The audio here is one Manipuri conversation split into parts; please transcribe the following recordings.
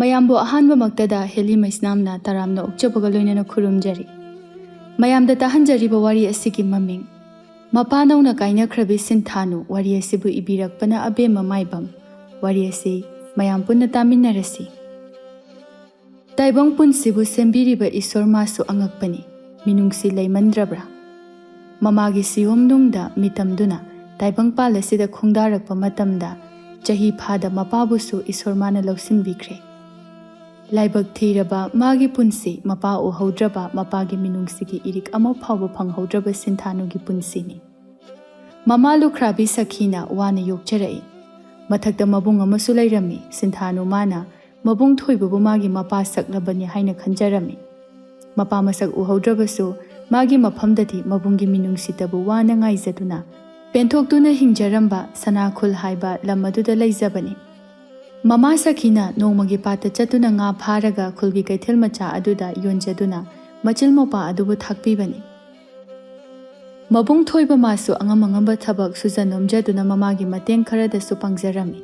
ꯃꯌꯥꯝꯕꯨ ꯑꯍꯥꯟꯕꯃꯛꯇꯗ ꯍꯦꯂꯤ ꯃꯩꯁꯅꯥꯝꯅ ꯇꯔꯥꯝꯅ ꯑꯣꯛꯆꯕꯒ ꯂꯣꯏꯅꯅ ꯈꯨꯔꯨꯝꯖꯔꯤ꯫ ꯃꯌꯥꯝꯗ ꯇꯥꯍꯟꯖꯔꯤꯕ ꯋꯥꯔꯤ ꯑꯁꯤꯒꯤ ꯃꯃꯤꯡ ꯃꯄꯥ ꯅꯧꯅ ꯀꯥꯏꯅꯈ꯭ꯔꯕꯤ ꯁꯤꯟꯊꯥꯅꯨ ꯋꯥꯔꯤ ꯑꯁꯤꯕꯨ ꯏꯕꯤꯔꯛꯄꯅ ꯑꯕꯦꯝꯃ ꯃꯥꯏꯕꯝ꯫ ꯋꯥꯔꯤ ꯑꯁꯤ ꯃꯌꯥꯝ ꯄꯨꯟꯅ ꯇꯥꯃꯤꯟꯅꯔꯁꯤ꯫ ꯇꯥꯏꯕꯪ ꯄꯨꯟꯁꯤꯕꯨ ꯁꯦꯝꯕꯤꯔꯤꯕ ꯏꯁꯣꯔ ꯃꯥꯁꯨ ꯑꯉꯛꯄꯅꯤ, ꯃꯤꯅꯨꯡꯁꯤ ꯂꯩꯃꯟꯗ꯭ꯔꯕ꯭ꯔꯥ? ꯃꯃꯥꯒꯤ ꯁꯤꯌꯣꯝꯅꯨꯡꯗ ꯃꯤꯇꯝꯗꯨꯅ ꯇꯥꯏꯕꯪꯄꯥꯜ ꯑꯁꯤꯗ ꯈꯣꯡꯗꯥꯔꯛꯄ ꯃꯇꯝꯗ ꯆꯍꯤ ꯐꯥꯗ ꯃꯄꯥꯕꯨꯁꯨ ꯏꯁꯣꯔ ꯃꯥꯅ ꯂꯧꯁꯤꯟꯕꯤꯈ꯭ꯔꯦ꯫ ꯂꯥꯏꯕꯛ ꯊꯤꯔꯕ ꯃꯥꯒꯤ ꯄꯨꯟꯁꯤ, ꯃꯄꯥ ꯎꯍꯧꯗ꯭ꯔꯕ, ꯃꯄꯥꯒꯤ ꯃꯤꯅꯨꯡꯁꯤꯒꯤ ꯏꯔꯤꯛ ꯑꯃ ꯐꯥꯎꯕ ꯐꯪꯍꯧꯗ꯭ꯔꯕ ꯁꯤꯟꯊꯥꯅꯨꯒꯤ ꯄꯨꯟꯁꯤꯅꯤ꯫ ꯃꯃꯥ ꯂꯨꯈ꯭ꯔꯥꯕꯤ ꯁꯈꯤꯅ ꯋꯥꯅ ꯌꯣꯛꯆꯔꯛꯏ꯫ ꯃꯊꯛꯇ ꯃꯕꯨꯡ ꯑꯃꯁꯨ ꯂꯩꯔꯝꯃꯤ꯫ ꯁꯤꯟꯊꯥꯅꯨ ꯃꯥꯅ ꯃꯕꯨꯡ ꯊꯣꯏꯕꯕꯨ ꯃꯥꯒꯤ ꯃꯄꯥ ꯁꯛꯂꯕꯅꯤ ꯍꯥꯏꯅ ꯈꯟꯖꯔꯝꯃꯤ꯫ ꯃꯄꯥ ꯃꯁꯛ ꯎꯍꯧꯗ꯭ꯔꯕꯁꯨ ꯃꯥꯒꯤ ꯃꯐꯝꯗꯗꯤ ꯃꯕꯨꯡꯒꯤ ꯃꯤꯅꯨꯡꯁꯤꯇꯕꯨ ꯋꯥꯅ ꯉꯥꯏꯖꯗꯨꯅ ꯄꯦꯟꯊꯣꯛꯇꯨꯅ ꯍꯤꯡꯖꯔꯝꯕ ꯁꯅꯥꯈꯨꯜ ꯍꯥꯏꯕ ꯂꯝ ꯑꯗꯨꯗ ꯂꯩꯖꯕꯅꯤ꯫ ꯃꯃꯥ ꯁꯈꯤꯅ ꯅꯣꯡꯃꯒꯤ ꯄꯥꯠꯇ ꯆꯠꯇꯨꯅ ꯉꯥ ꯐꯥꯔꯒ ꯈꯨꯜꯒꯤ ꯀꯩꯊꯦꯜ ꯃꯆꯥ ꯑꯗꯨꯗ ꯌꯣꯟꯖꯗꯨꯅ ꯃꯆꯤꯜ ꯃꯧꯄꯥ ꯑꯗꯨꯕꯨ ꯊꯥꯛꯄꯤꯕꯅꯤ꯫ ꯃꯕꯨꯡ ꯊꯣꯏꯕ ꯃꯥꯁꯨ ꯑꯉꯝ ꯑꯉꯝꯕ ꯊꯕꯛ ꯁꯨꯖ ꯅꯣꯝꯖꯗꯨꯅ ꯃꯃꯥꯒꯤ ꯃꯇꯦꯡ ꯈꯔꯗꯁꯨ ꯄꯥꯡꯖꯔꯝꯃꯤ꯫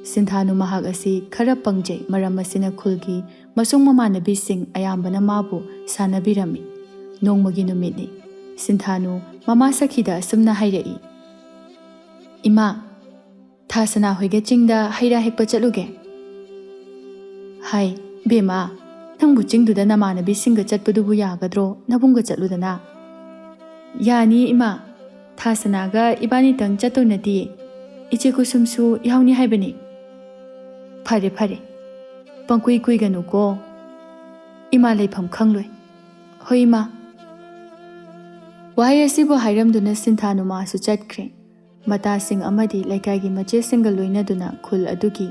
ꯁꯤꯟꯊꯥꯅꯨ ꯃꯍꯥꯛ ꯑꯁꯤ ꯈꯔ ꯄꯪꯖꯩ, ꯃꯔꯝ ꯑꯁꯤꯅ ꯈꯨꯜꯒꯤ ꯃꯁꯨꯡ ꯃꯃꯥꯟꯅꯕꯤꯁꯤꯡ ꯑꯌꯥꯝꯕꯅ ꯃꯥꯕꯨ ꯁꯥꯟꯅꯕꯤꯔꯝꯃꯤ꯫ ꯅꯣꯡꯃꯒꯤ ꯅꯨꯃꯤꯠꯅꯤ꯫ ꯁꯤꯟꯊꯥꯅꯨ ꯃꯃꯥ ꯁꯈꯤꯗ ꯑꯁꯨꯝꯅ ꯍꯥꯏꯔꯛꯏ, "ꯏꯃꯥ, ꯊꯥꯁꯅꯥ ꯍꯣꯏꯒ ꯆꯤꯡꯗ ꯍꯩꯔꯥ ꯍꯦꯛꯄ ꯆꯠꯂꯨꯒꯦ"꯫ "ꯍꯥꯏ ꯕꯦꯝꯃ, ꯅꯪꯕꯨ ꯆꯤꯡꯗꯨꯗ ꯅꯃꯥꯟꯅꯕꯤꯁꯤꯡꯒ ꯆꯠꯄꯗꯨꯕꯨ ꯌꯥꯒꯗ꯭ꯔꯣ? ꯅꯕꯨꯡꯒ ꯆꯠꯂꯨꯗꯅ"꯫ "ꯌꯥꯅꯤ ꯏꯃꯥ, ꯊꯥꯁꯅꯥꯒ ꯏꯕꯥꯅꯤꯇꯪ ꯆꯠꯇꯧ ꯅꯠꯇꯤꯌꯦ, ꯏꯆꯦ ꯀꯨꯁꯨꯝꯁꯨ ꯌꯥꯎꯅꯤ ꯍꯥꯏꯕꯅꯤ"꯫ "ꯐꯔꯦ ꯐꯔꯦ, ꯄꯪꯀꯨꯏ ꯀꯨꯏꯒꯅꯨꯀꯣ, ꯏꯃꯥ ꯂꯩꯐꯝ ꯈꯪꯂꯣꯏ"꯫ "ꯍꯣꯏ ꯏꯃꯥ"꯫ ꯋꯥꯍꯩ ꯑꯁꯤꯕꯨ ꯍꯥꯏꯔꯝꯗꯨꯅ ꯁꯤꯟꯊꯥꯅꯨ ꯃꯥꯁꯨ ꯆꯠꯈ꯭ꯔꯦ꯫ ꯃꯇꯥꯁꯤꯡ ꯑꯃꯗꯤ ꯂꯩꯀꯥꯏꯒꯤ ꯃꯆꯦꯁꯤꯡꯒ ꯂꯣꯏꯅꯗꯨꯅ ꯈꯨꯜ ꯑꯗꯨꯒꯤ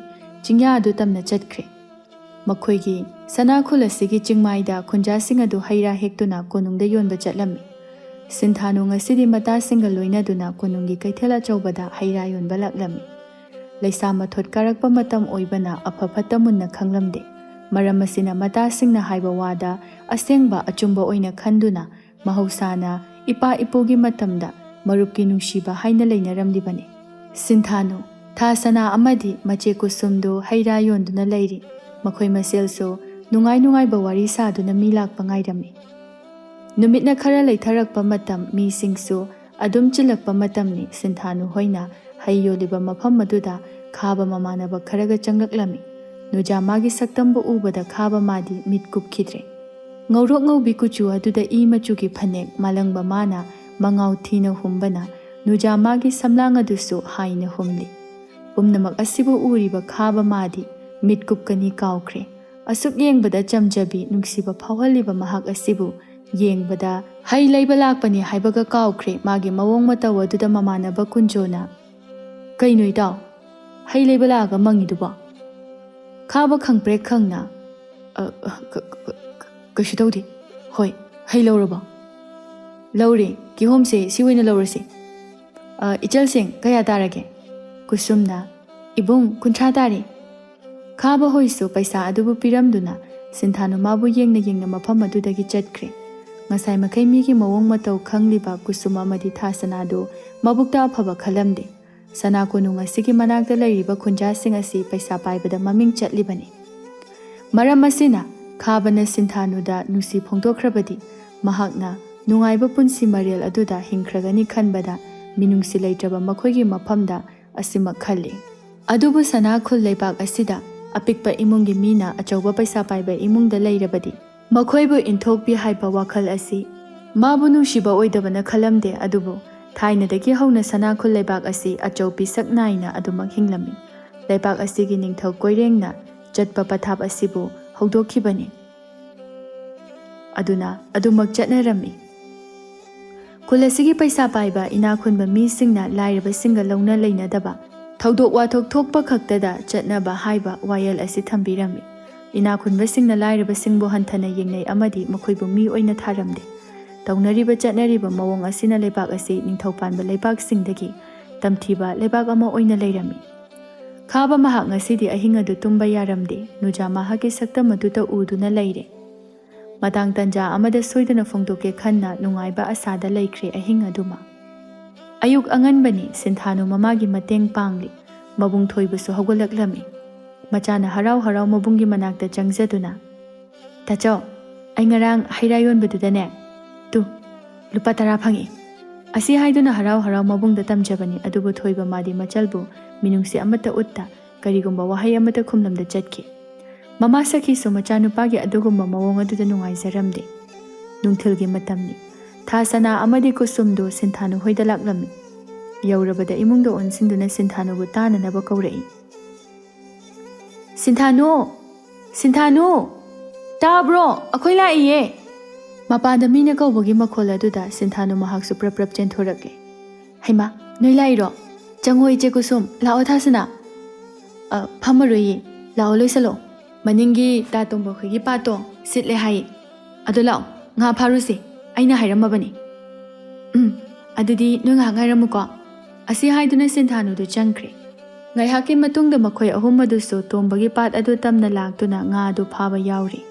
ꯆꯤꯡꯌꯥ ꯑꯗꯨ ꯇꯝꯅ ꯆꯠꯈ꯭ꯔꯦ꯫ ꯃꯈꯣꯏꯒꯤ ꯁꯅꯥꯈꯨꯜ ꯑꯁꯤꯒꯤ ꯆꯤꯡꯃꯥꯏꯗ ꯈꯨꯟꯖꯥꯁꯤꯡ ꯑꯗꯨ ꯍꯩꯔꯥ ꯍꯦꯛꯇꯨꯅ ꯀꯣꯅꯨꯡꯗ ꯌꯣꯟꯕ ꯆꯠꯂꯝꯃꯤ꯫ ꯁꯤꯟꯊꯥꯅꯨ ꯉꯁꯤꯗꯤ ꯃꯇꯥꯁꯤꯡꯒ ꯂꯣꯏꯅꯗꯨꯅ ꯀꯣꯅꯨꯡꯒꯤ ꯀꯩꯊꯦꯜ ꯑꯆꯧꯕꯗ ꯍꯩꯔꯥ ꯌꯣꯟꯕ ꯂꯥꯛꯂꯝꯃꯤ꯫ ꯂꯩꯁꯥ ꯃꯊꯣꯠ ꯀꯥꯔꯛꯄ ꯃꯇꯝ ꯑꯣꯏꯕꯅ ꯑꯐ ꯐꯠꯇ ꯃꯨꯟꯅ ꯈꯪꯂꯝꯗꯦ꯫ ꯃꯔꯝ ꯑꯁꯤꯅ ꯃꯇꯥꯁꯤꯡꯅ ꯍꯥꯏꯕ ꯋꯥꯗ ꯑꯁꯦꯡꯕ ꯑꯆꯨꯝꯕ ꯑꯣꯏꯅ ꯈꯟꯗꯨꯅ ꯃꯍꯧꯁꯥꯅ ꯏꯄꯥ ꯏꯄꯨꯒꯤ ꯃꯇꯝꯗ ꯃꯔꯨꯞꯀꯤ ꯅꯨꯡꯁꯤꯕ ꯍꯥꯏꯅ ꯂꯩꯅꯔꯝꯂꯤꯕꯅꯤ꯫ ꯁꯤꯟꯊꯥꯅꯨ, ꯊꯥꯁꯅꯥ ꯑꯃꯗꯤ ꯃꯆꯦ ꯀꯨꯁꯨꯝꯗꯨ ꯍꯩꯔꯥ ꯌꯣꯟꯗꯨꯅ ꯂꯩꯔꯤ꯫ ꯃꯈꯣꯏ ꯃꯁꯦꯜꯁꯨ ꯅꯨꯡꯉꯥꯏ ꯅꯨꯡꯉꯥꯏꯕ ꯋꯥꯔꯤ ꯁꯥꯗꯨꯅ ꯃꯤ ꯂꯥꯛꯄ ꯉꯥꯏꯔꯝꯃꯤ꯫ ꯅꯨꯃꯤꯠꯅ ꯈꯔ ꯂꯩꯊꯔꯛꯄ ꯃꯇꯝ, ꯃꯤꯁꯤꯡꯁꯨ ꯑꯗꯨꯝ ꯆꯤꯜꯂꯛꯄ ꯃꯇꯝꯅꯤ꯫ ꯁꯤꯟꯊꯥꯅꯨ ꯍꯣꯏꯅ ꯍꯩ ꯌꯣꯜꯂꯤꯕ ꯃꯐꯝ ꯑꯗꯨꯗ ꯈꯥꯕ ꯃꯃꯥꯟꯅꯕ ꯈꯔꯒ ꯆꯪꯂꯛꯂꯝꯃꯤ꯫ ꯅꯨꯖꯥꯃꯥꯒꯤ ꯁꯛꯇꯝꯕꯨ ꯎꯕꯗ ꯈꯥꯕ ꯃꯥꯗꯤ ꯃꯤꯠ ꯀꯨꯞꯈꯤꯗ꯭ꯔꯦ꯫ ꯉꯧꯔꯣꯛ ꯉꯧꯕꯤ ꯀꯨꯆꯨ ꯑꯗꯨꯗ ꯏ ꯃꯆꯨꯒꯤ ꯐꯅꯦꯛ ꯃꯥꯂꯪꯕ ꯃꯥꯅ ꯃꯉꯥꯎ ꯊꯤꯅ ꯍꯨꯝꯕꯅ ꯅꯨꯖꯥꯃꯥꯒꯤ ꯁꯝꯂꯥꯡ ꯑꯗꯨꯁꯨ ꯍꯥꯏꯅ ꯍꯨꯝꯂꯤ꯫ ꯄꯨꯝꯅꯃꯛ ꯑꯁꯤꯕꯨ ꯎꯔꯤꯕ ꯈꯥꯕ ꯃꯥꯗꯤ ꯃꯤꯠ ꯀꯨꯞꯀꯅꯤ ꯀꯥꯎꯈ꯭ꯔꯦ꯫ ꯑꯁꯨꯛ ꯌꯦꯡꯕꯗ ꯆꯝꯖꯕꯤ, ꯅꯨꯡꯁꯤꯕ ꯐꯥꯎꯍꯜꯂꯤꯕ ꯃꯍꯥꯛ ꯑꯁꯤꯕꯨ ꯌꯦꯡꯕꯗ ꯍꯩ ꯂꯩꯕ ꯂꯥꯛꯄꯅꯤ ꯍꯥꯏꯕꯒ ꯀꯥꯎꯈ꯭ꯔꯦ꯫ ꯃꯥꯒꯤ ꯃꯑꯣꯡ ꯃꯇꯧ ꯑꯗꯨꯗ ꯃꯃꯥꯟꯅꯕ ꯀꯨꯟꯖꯣꯅ, "ꯀꯩꯅꯣ ꯏꯇꯥꯎ, ꯍꯩ ꯂꯩꯕ ꯂꯥꯛꯑꯒ ꯃꯪꯉꯤꯗꯨꯕꯣ"꯫ ꯈꯥꯕ ꯈꯪꯄ꯭ꯔꯦꯛ ꯈꯪꯅ, "ꯀꯩꯁꯨ ꯇꯧꯗꯦ, ꯍꯣꯏ, ꯍꯩ ꯂꯧꯔꯕꯣ"꯫ "ꯂꯧꯔꯦ, ꯀꯤꯍꯣꯝꯁꯦ ꯁꯤ ꯑꯣꯏꯅ ꯂꯧꯔꯁꯤ"꯫ "ꯏꯆꯜꯁꯤꯡ ꯀꯌꯥ ꯇꯥꯔꯒꯦ"꯫ ꯀꯨꯁꯨꯝꯅ, "ꯏꯕꯨꯡ 30 ꯇꯥꯔꯦ"꯫ ꯈꯥꯕ ꯍꯣꯏꯁꯨ ꯄꯩꯁꯥ ꯑꯗꯨꯕꯨ ꯄꯤꯔꯝꯗꯨꯅ ꯁꯤꯟꯊꯥꯅꯨ ꯃꯥꯕꯨ ꯌꯦꯡꯅ ꯌꯦꯡꯅ ꯃꯐꯝ ꯑꯗꯨꯗꯒꯤ ꯆꯠꯈ꯭ꯔꯦ꯫ ꯉꯁꯥꯏ ꯃꯈꯩ ꯃꯤꯒꯤ ꯃꯑꯣꯡ ꯃꯇꯧ ꯈꯪꯂꯤꯕ ꯀꯨꯁꯨꯝ ꯑꯃꯗꯤ ꯊꯥꯁꯅꯥꯗꯨ ꯃꯕꯨꯛꯇ ꯑꯐꯕ ꯈꯜꯂꯝꯗꯦ꯫ ꯁꯅꯥ ꯀꯣꯅꯨꯡ ꯑꯁꯤꯒꯤ ꯃꯅꯥꯛꯇ ꯂꯩꯔꯤꯕ ꯈꯨꯟꯖꯥꯁꯤꯡ ꯑꯁꯤ ꯄꯩꯁꯥ ꯄꯥꯏꯕꯗ ꯃꯃꯤꯡ ꯆꯠꯂꯤꯕꯅꯤ꯫ ꯃꯔꯝ ꯑꯁꯤꯅ ꯈꯥꯕꯅ ꯁꯤꯟꯊꯥꯅꯨꯗ ꯅꯨꯡꯁꯤ ꯐꯣꯡꯗꯣꯛꯈ꯭ꯔꯕꯗꯤ ꯃꯍꯥꯛꯅ ꯅꯨꯡꯉꯥꯏꯕ ꯄꯨꯟꯁꯤ ꯃꯔꯦꯜ ꯑꯗꯨꯗ ꯍꯤꯡꯈ꯭ꯔꯒꯅꯤ ꯈꯟꯕꯗ ꯃꯤꯅꯨꯡꯁꯤ ꯂꯩꯇ꯭ꯔꯕ ꯃꯈꯣꯏꯒꯤ ꯃꯐꯝꯗ ꯑꯁꯤꯃꯛ ꯈꯜꯂꯤ꯫ ꯑꯗꯨꯕꯨ ꯁꯅꯥꯈꯨꯜ ꯂꯩꯕꯥꯛ ꯑꯁꯤꯗ ꯑꯄꯤꯛꯄ ꯏꯃꯨꯡꯒꯤ ꯃꯤꯅ ꯑꯆꯧꯕ ꯄꯩꯁా ꯄꯥꯏꯕ ꯏꯃꯨꯡꯗ ꯂꯩꯔꯕꯗꯤ ꯃꯈꯣꯏꯕꯨ ꯏꯟꯊꯣꯛꯄꯤ ꯍꯥꯏꯕ ꯋꯥꯈꯜ ꯑꯁꯤ ꯃꯥꯕꯨ ꯅꯨꯡꯁꯤꯕ ꯑꯣꯏꯗꯕꯅ ꯈꯜꯂꯝꯗꯦ꯫ ꯑꯗꯨꯕꯨ ꯊꯥꯏꯅꯗꯒꯤ ꯍꯧꯅ ꯁꯅꯥꯈꯨꯜ ꯂꯩꯕꯥꯛ ꯑꯁꯤ ꯑꯆꯧꯄꯤ ꯁꯛ ꯅꯥꯏꯅ ꯑꯗꯨꯃꯛ ꯍꯤꯡꯂꯝꯃꯤ꯫ ꯂꯩꯕꯥꯛ ꯑꯁꯤꯒꯤ ꯅꯤꯡꯊꯧ ꯀꯣꯏꯔꯦꯡꯅ ꯆꯠꯄ ꯄꯊꯥꯞ ꯑꯁꯤꯕꯨ ꯍꯧꯗꯣꯛꯈꯤꯕꯅꯤ꯫ ꯑꯗꯨꯅ ꯑꯗꯨꯃꯛ ꯆꯠꯅꯔꯝꯃꯤ꯫ ꯈꯨꯜ ꯑꯁꯤꯒꯤ ꯄꯩꯁꯥ ꯄꯥꯏꯕ ꯏꯅꯥꯛ ꯈꯨꯟꯕ ꯃꯤꯁꯤꯡꯅ ꯂꯥꯏꯔꯕꯁꯤꯡꯒ ꯂꯧꯅ ꯂꯩꯅꯗꯕ, ꯊꯧꯗꯣꯛ ꯋꯥꯊꯣꯛ ꯊꯣꯛꯄ ꯈꯛꯇꯗ ꯆꯠꯅꯕ ꯍꯥꯏꯕ ꯋꯥꯌꯦꯜ ꯑꯁꯤ ꯊꯝꯕꯤꯔꯝꯃꯤ꯫ ꯏꯅꯥꯛ ꯈꯨꯟꯕꯁꯤꯡꯅ ꯂꯥꯏꯔꯕꯁꯤꯡꯕꯨ ꯍꯟꯊꯅ ꯌꯦꯡꯅꯩ ꯑꯃꯗꯤ ꯃꯈꯣꯏꯕꯨ ꯃꯤ ꯑꯣꯏꯅ ꯊꯥꯔꯝꯗꯦ꯫ ꯇꯧꯅꯔꯤꯕ ꯆꯠꯅꯔꯤꯕ ꯃꯑꯣꯡ ꯑꯁꯤꯅ ꯂꯩꯕꯥꯛ ꯑꯁꯤ ꯅꯤꯡꯊꯧ ꯄꯥꯟꯕ ꯂꯩꯕꯥꯛꯁꯤꯡꯗꯒꯤ ꯇꯝꯊꯤꯕ ꯂꯩꯕꯥꯛ ꯑꯃ ꯑꯣꯏꯅ ꯂꯩꯔꯝꯃꯤ꯫ ꯈꯥꯕ ꯃꯍꯥꯛ ꯉꯁꯤꯗꯤ ꯑꯍꯤꯡ ꯑꯗꯨ ꯇꯨꯝꯕ ꯌꯥꯔꯝꯗꯦ꯫ ꯅꯨꯖꯥꯃꯥꯒꯤ ꯁꯛꯇꯝ ꯑꯗꯨꯇ ꯎꯗꯨꯅ ꯂꯩꯔꯦ꯫ ꯃꯇꯥꯡ ꯇꯟꯖꯥ ꯑꯃꯗ ꯁꯣꯏꯗꯅ ꯐꯣꯡꯗꯣꯛꯀꯦ ꯈꯟꯅ ꯅꯨꯡꯉꯥꯏꯕ ꯑꯁꯥꯗ ꯂꯩꯈ꯭ꯔꯦ ꯑꯍꯤꯡ ꯑꯗꯨꯃ꯫ ꯑꯌꯨꯛ ꯑꯉꯟꯕꯅꯤ꯫ ꯁꯤꯟꯊꯥꯅꯨ ꯃꯃꯥꯒꯤ ꯃꯇꯦꯡ ꯄꯥꯡꯂꯤ꯫ ꯃꯕꯨꯡ ꯊꯣꯏꯕꯁꯨ ꯍꯧꯒꯠꯂꯛꯂꯝꯃꯤ꯫ Machana harau mabunggi manakta changsaduna. Tacho, ai ngarang haira yonbadudane. Tu, lupa tara phangi. Asi haiduna harau mabungda tamjabani adubu thoiba madi machalbu minungsi amata utta karigumba wahai amata khumlamda chatki. Mama sakhi so machanupagi adugumba mawong aduda nungaizaramde. Nungthilgi matamni. Thasana amadi kusumdo Sinthanu hoida laklami. Yaurabada imungdo onsinduna Sinthanu butana naba kaurei. Sinthanu! Tabro! Akoy laiye! Mapanda mina kaubagi makola aduda Sinthanu mahaksu prap chenthorakle. Haima, noi lairo. Chango iche kusum, lao thasana. Phamaroye, lao loisalo. Maningi tatomba khigi pato, sitle hai. Ado lao, nga pharusi. Aina hairamabani. Adudi noi nga ngairamuko. Asi haiduna Sinthanu du changkre. Ngaihaki matungda makhoi ahum adusu tombagi pat adu tamna laktuna nga adu phaba yauri.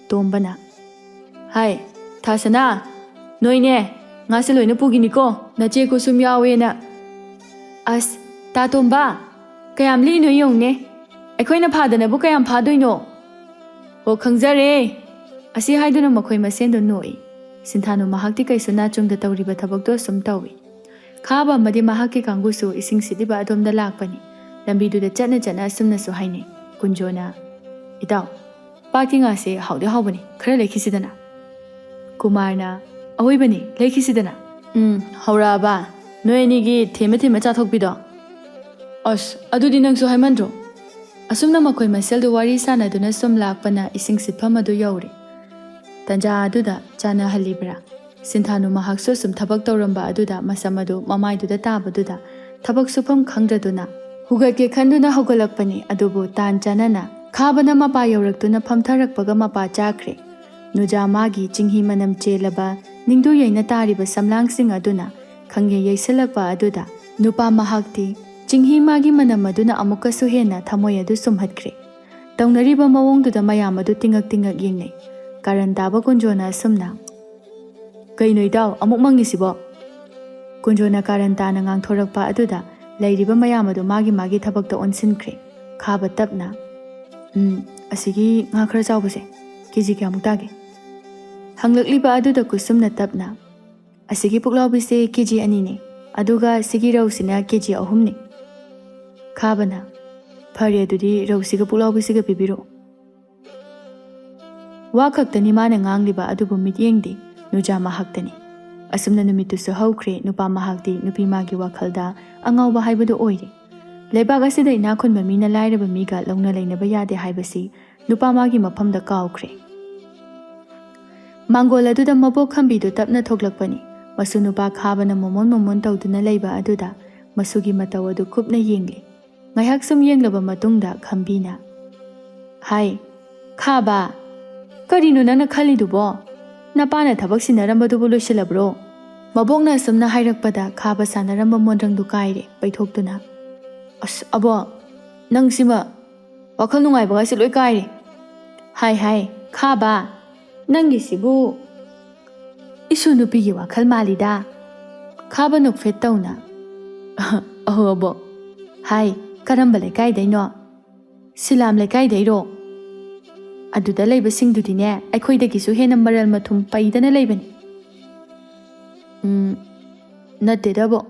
Tombana. Hai, thasana. Noine, nga sa loina puginiko. Nache kusum yawe na. As, tatomba. Kayam li no yung ne. Akoy na phada na bu kayam phadoy no. Ho khangjare. Asi haiduna makhoi masendo noi. Sinthanu mahakti kaisu nachungda tawriba thabakdo sum tawi. Khaba madi mahaki kangusu ising sidiba adomda lakpani. Lambiduda chana asumna su haine. Kunjona. Itaw. Paki nga se haude haubani. Khara lekhisidana. Kumarna. Awoybani. Lekhisidana. Hauraba. Noenigi theme chathokbido. As, adudi nangsu haimandro. Asumna makhoi maseldu wari sana duna sum lakpana ising sitpham adu yauri. Tanja aduda chana halibra. Sinthanu mahakso sum thabak tawramba aduda masamadu mamaiduda tabaduda thabak supam khangdraduna hugake khanduna hogalakpani adubu tan chanana khabana mapa yauraktuna phamtharakpaga mapa chakre nuja magi chinghi manam chelaba ningdu yaina tariba samlangsing aduna khangye yaisalakpa aduda nupa mahakti chinghi magi manam aduna amukasu hena thamoy adu sumhatkre tawnariba mawongduda mayam adu tingak yengnei karan daba kunjona sumna Kay no itaw, amuk mangisibo. Kunjona karanta na ngang thorakpa aduda, layriba mayamado magi thabakta onsinkre. Khaba tapna. Asigi nga khara chawbase. Kiji kya muktage. Hanglakliba aduda kusumna tapna. Asigi puklaubise kiji anine. Aduga sigi rausina kiji ahumne. Khaba na. Phari adudi rausiga puklaubisiga pibiro. Wakaktani mana ngangliba adubu mityengdi. Nuja mahaktani. Asumna numitusu haukre nupa mahakti nupi magi wakhalda angawba haibadu oire. Leibag asida inakhunba mina lairaba miga launa lainaba yade haibasi nupa magi maphamda kaukre. Mangola aduda mabok khambidu tapna thoklakpani. Masu nupa khabana momon tawduna leiba aduda masugi mataw adu khupna yengli. Ngaihak sum yenglaba matungda khambina. Hai, khaba. Karino nana khalidubo? Napana thabak sinarambadu loisilabro. Mabokna sumna hairakpada khaba sanaramba monrangdu kaire paithoktuna. As abo nangsima wakhal nungaibaga si loi kaire. Hai khaba nangi sibu isu nupigi wakhal malida. Khaba nukfet tawna. Aho abo. Hai karamba lekai daino. Silam lekai dairo. Aduda leiba singdudine aikhoidagisu hena maral mathum paidana leibani. Nattedabo.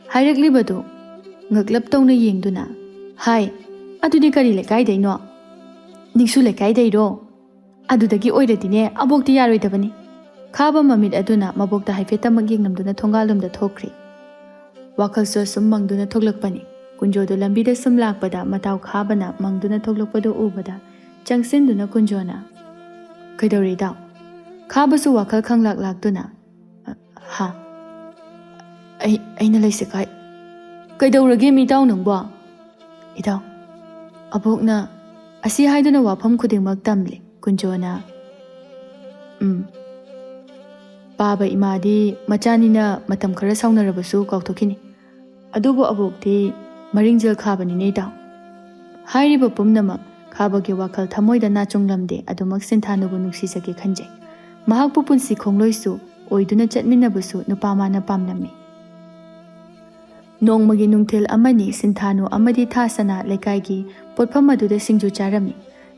Hairaklibaду ngaklap tawna yengduna. Hai, adudi kari lekai daino. Ningsu lekai dairo. Adudagi oiradine abokti yaroidabani. Khaba mamit aduna mabokta haifetamak yengnamduna thongalumda thokri. Wakhalso sum mangduna thoklakpani. Kunjodo lambida sum lakpada mataw khabana mangduna thoklakpadu ubada. Changsinduna kunjona. Kaidori daw. Khabasu wakhal khanglak-lakduna. Ha. Aina laise kai. Kaidorage mi daw nangbo. Idaw. Abokna asi haiduna wafam khudingmak tamli kunjona. Baba imadi machanina matam khara saunarabasu kauthokini. Adubu abokti maringjal khabani ne daw. Hairiba pumnamak Khabagi wakhal thamoida nachunglamde adumak Sinthanubu nuksisake khanjai. Mahakpu punsi khongloisu oiduna chatminabusu nupamana pamnami. ꯅꯣꯡꯃꯒꯤ ꯅꯨꯡꯊꯤꯜ ꯑꯃꯅꯤ ꯁꯤꯟꯊꯥꯅꯨ ꯑꯃꯗꯤ ꯊꯥꯁꯅꯥ ꯂꯩꯀꯥꯏꯒꯤ ꯄꯣꯠꯐꯝ ꯑꯗꯨꯗ ꯁꯤꯡꯖꯨ ꯆꯥꯔꯝꯃꯤ꯫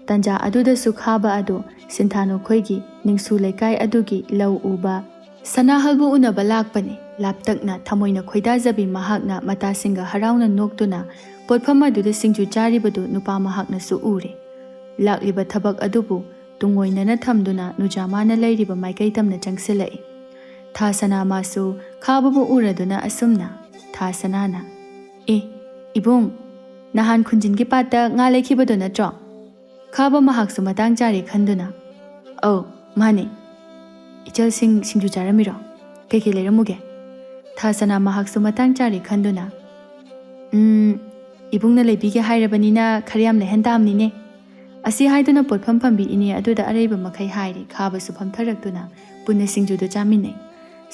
ꯇꯟꯖꯥ ꯑꯗꯨꯗꯁꯨ ꯈꯥꯕ ꯑꯗꯨ ꯁꯤꯟꯊꯥꯅꯨ ꯈꯣꯏꯒꯤ ꯅꯤꯡꯁꯨ ꯂꯩꯀꯥꯏ ꯑꯗꯨꯒꯤ ꯂꯧ ꯎꯕ ꯁꯅꯥꯍꯜꯕꯨ ꯎꯅꯕ ꯂꯥꯛꯄꯅꯤ꯫ ꯂꯥꯞꯇꯛꯅ ꯊꯃꯣꯏꯅ ꯈꯣꯏꯗꯥꯖꯕꯤ ꯃꯍꯥꯛꯅ ꯃꯇꯥꯁꯤꯡꯒ ꯍꯔꯥꯎꯅ ꯅꯣꯛꯇꯨꯅ ꯄꯣꯠꯐꯝ ꯑꯗꯨꯗ ꯁꯤꯡꯖꯨ ꯆꯥꯔꯤꯕꯗꯨ ꯅꯨꯄꯥ ꯃꯍꯥꯛꯅꯁꯨ ꯎꯔꯦ꯫ ꯂꯥꯛꯂꯤꯕ ꯊꯕꯛ ꯑꯗꯨꯕꯨ ꯇꯨꯡꯑꯣꯏꯅꯅ ꯊꯝꯗꯨꯅ ꯅꯨꯖꯥꯃꯥꯅ ꯂꯩꯔꯤꯕ ꯃꯥꯏꯀꯩ ꯇꯝꯅ ꯆꯪꯁꯤꯜꯂꯛꯏ꯫ ꯊꯥꯁꯅꯥ ꯃꯥꯁꯨ ꯈꯥꯕꯕꯨ ꯎꯔꯗꯨꯅ ꯑꯁꯨꯝꯅ ꯊꯥꯁꯅꯥꯅ "ꯑꯦ ꯏꯕꯨꯡ, ꯅꯍꯥꯟ ꯈꯨꯟꯖꯤꯟꯒꯤ ꯄꯥꯠꯇ ꯉꯥ ꯂꯩꯈꯤꯕꯗꯣ ꯅꯠꯇ꯭ꯔꯣ?" ꯈꯥꯕ ꯃꯍꯥꯛꯁꯨ ꯃꯇꯥꯡ ꯆꯥꯔꯦ ꯈꯟꯗꯨꯅ "ꯑꯧ ꯃꯥꯅꯦ, ꯏꯆꯜꯁꯤꯡ ꯁꯤꯡꯖꯨ ꯆꯥꯔꯝꯃꯤꯔꯣ? ꯀꯩꯀꯩ ꯂꯩꯔꯝꯃꯨꯒꯦ?" ꯊꯥꯁꯅꯥ ꯃꯍꯥꯛꯁꯨ ꯃꯇꯥꯡ ꯆꯥꯔꯦ ꯈꯟꯗꯨꯅ "ꯏꯕꯨꯡꯅ ꯂꯩꯕꯤꯒꯦ ꯍꯥꯏꯔꯕꯅꯤꯅ ꯈꯔ ꯌꯥꯝ ꯂꯩꯍꯟ ꯇꯥꯕꯅꯤꯅꯦ." ꯑꯁꯤ ꯍꯥꯏꯗꯨꯅ ꯄꯣꯠꯐꯝ ꯐꯝꯕꯤ ꯏꯅꯦ ꯑꯗꯨꯗ ꯑꯔꯩꯕ ꯃꯈꯩ ꯍꯥꯏꯔꯤ꯫ ꯈꯥꯕꯁꯨ ꯐꯝꯊꯔꯛꯇꯨꯅ ꯄꯨꯟꯅ ꯁꯤꯡꯖꯨꯗꯨ ꯆꯥꯃꯤꯟꯅꯩ꯫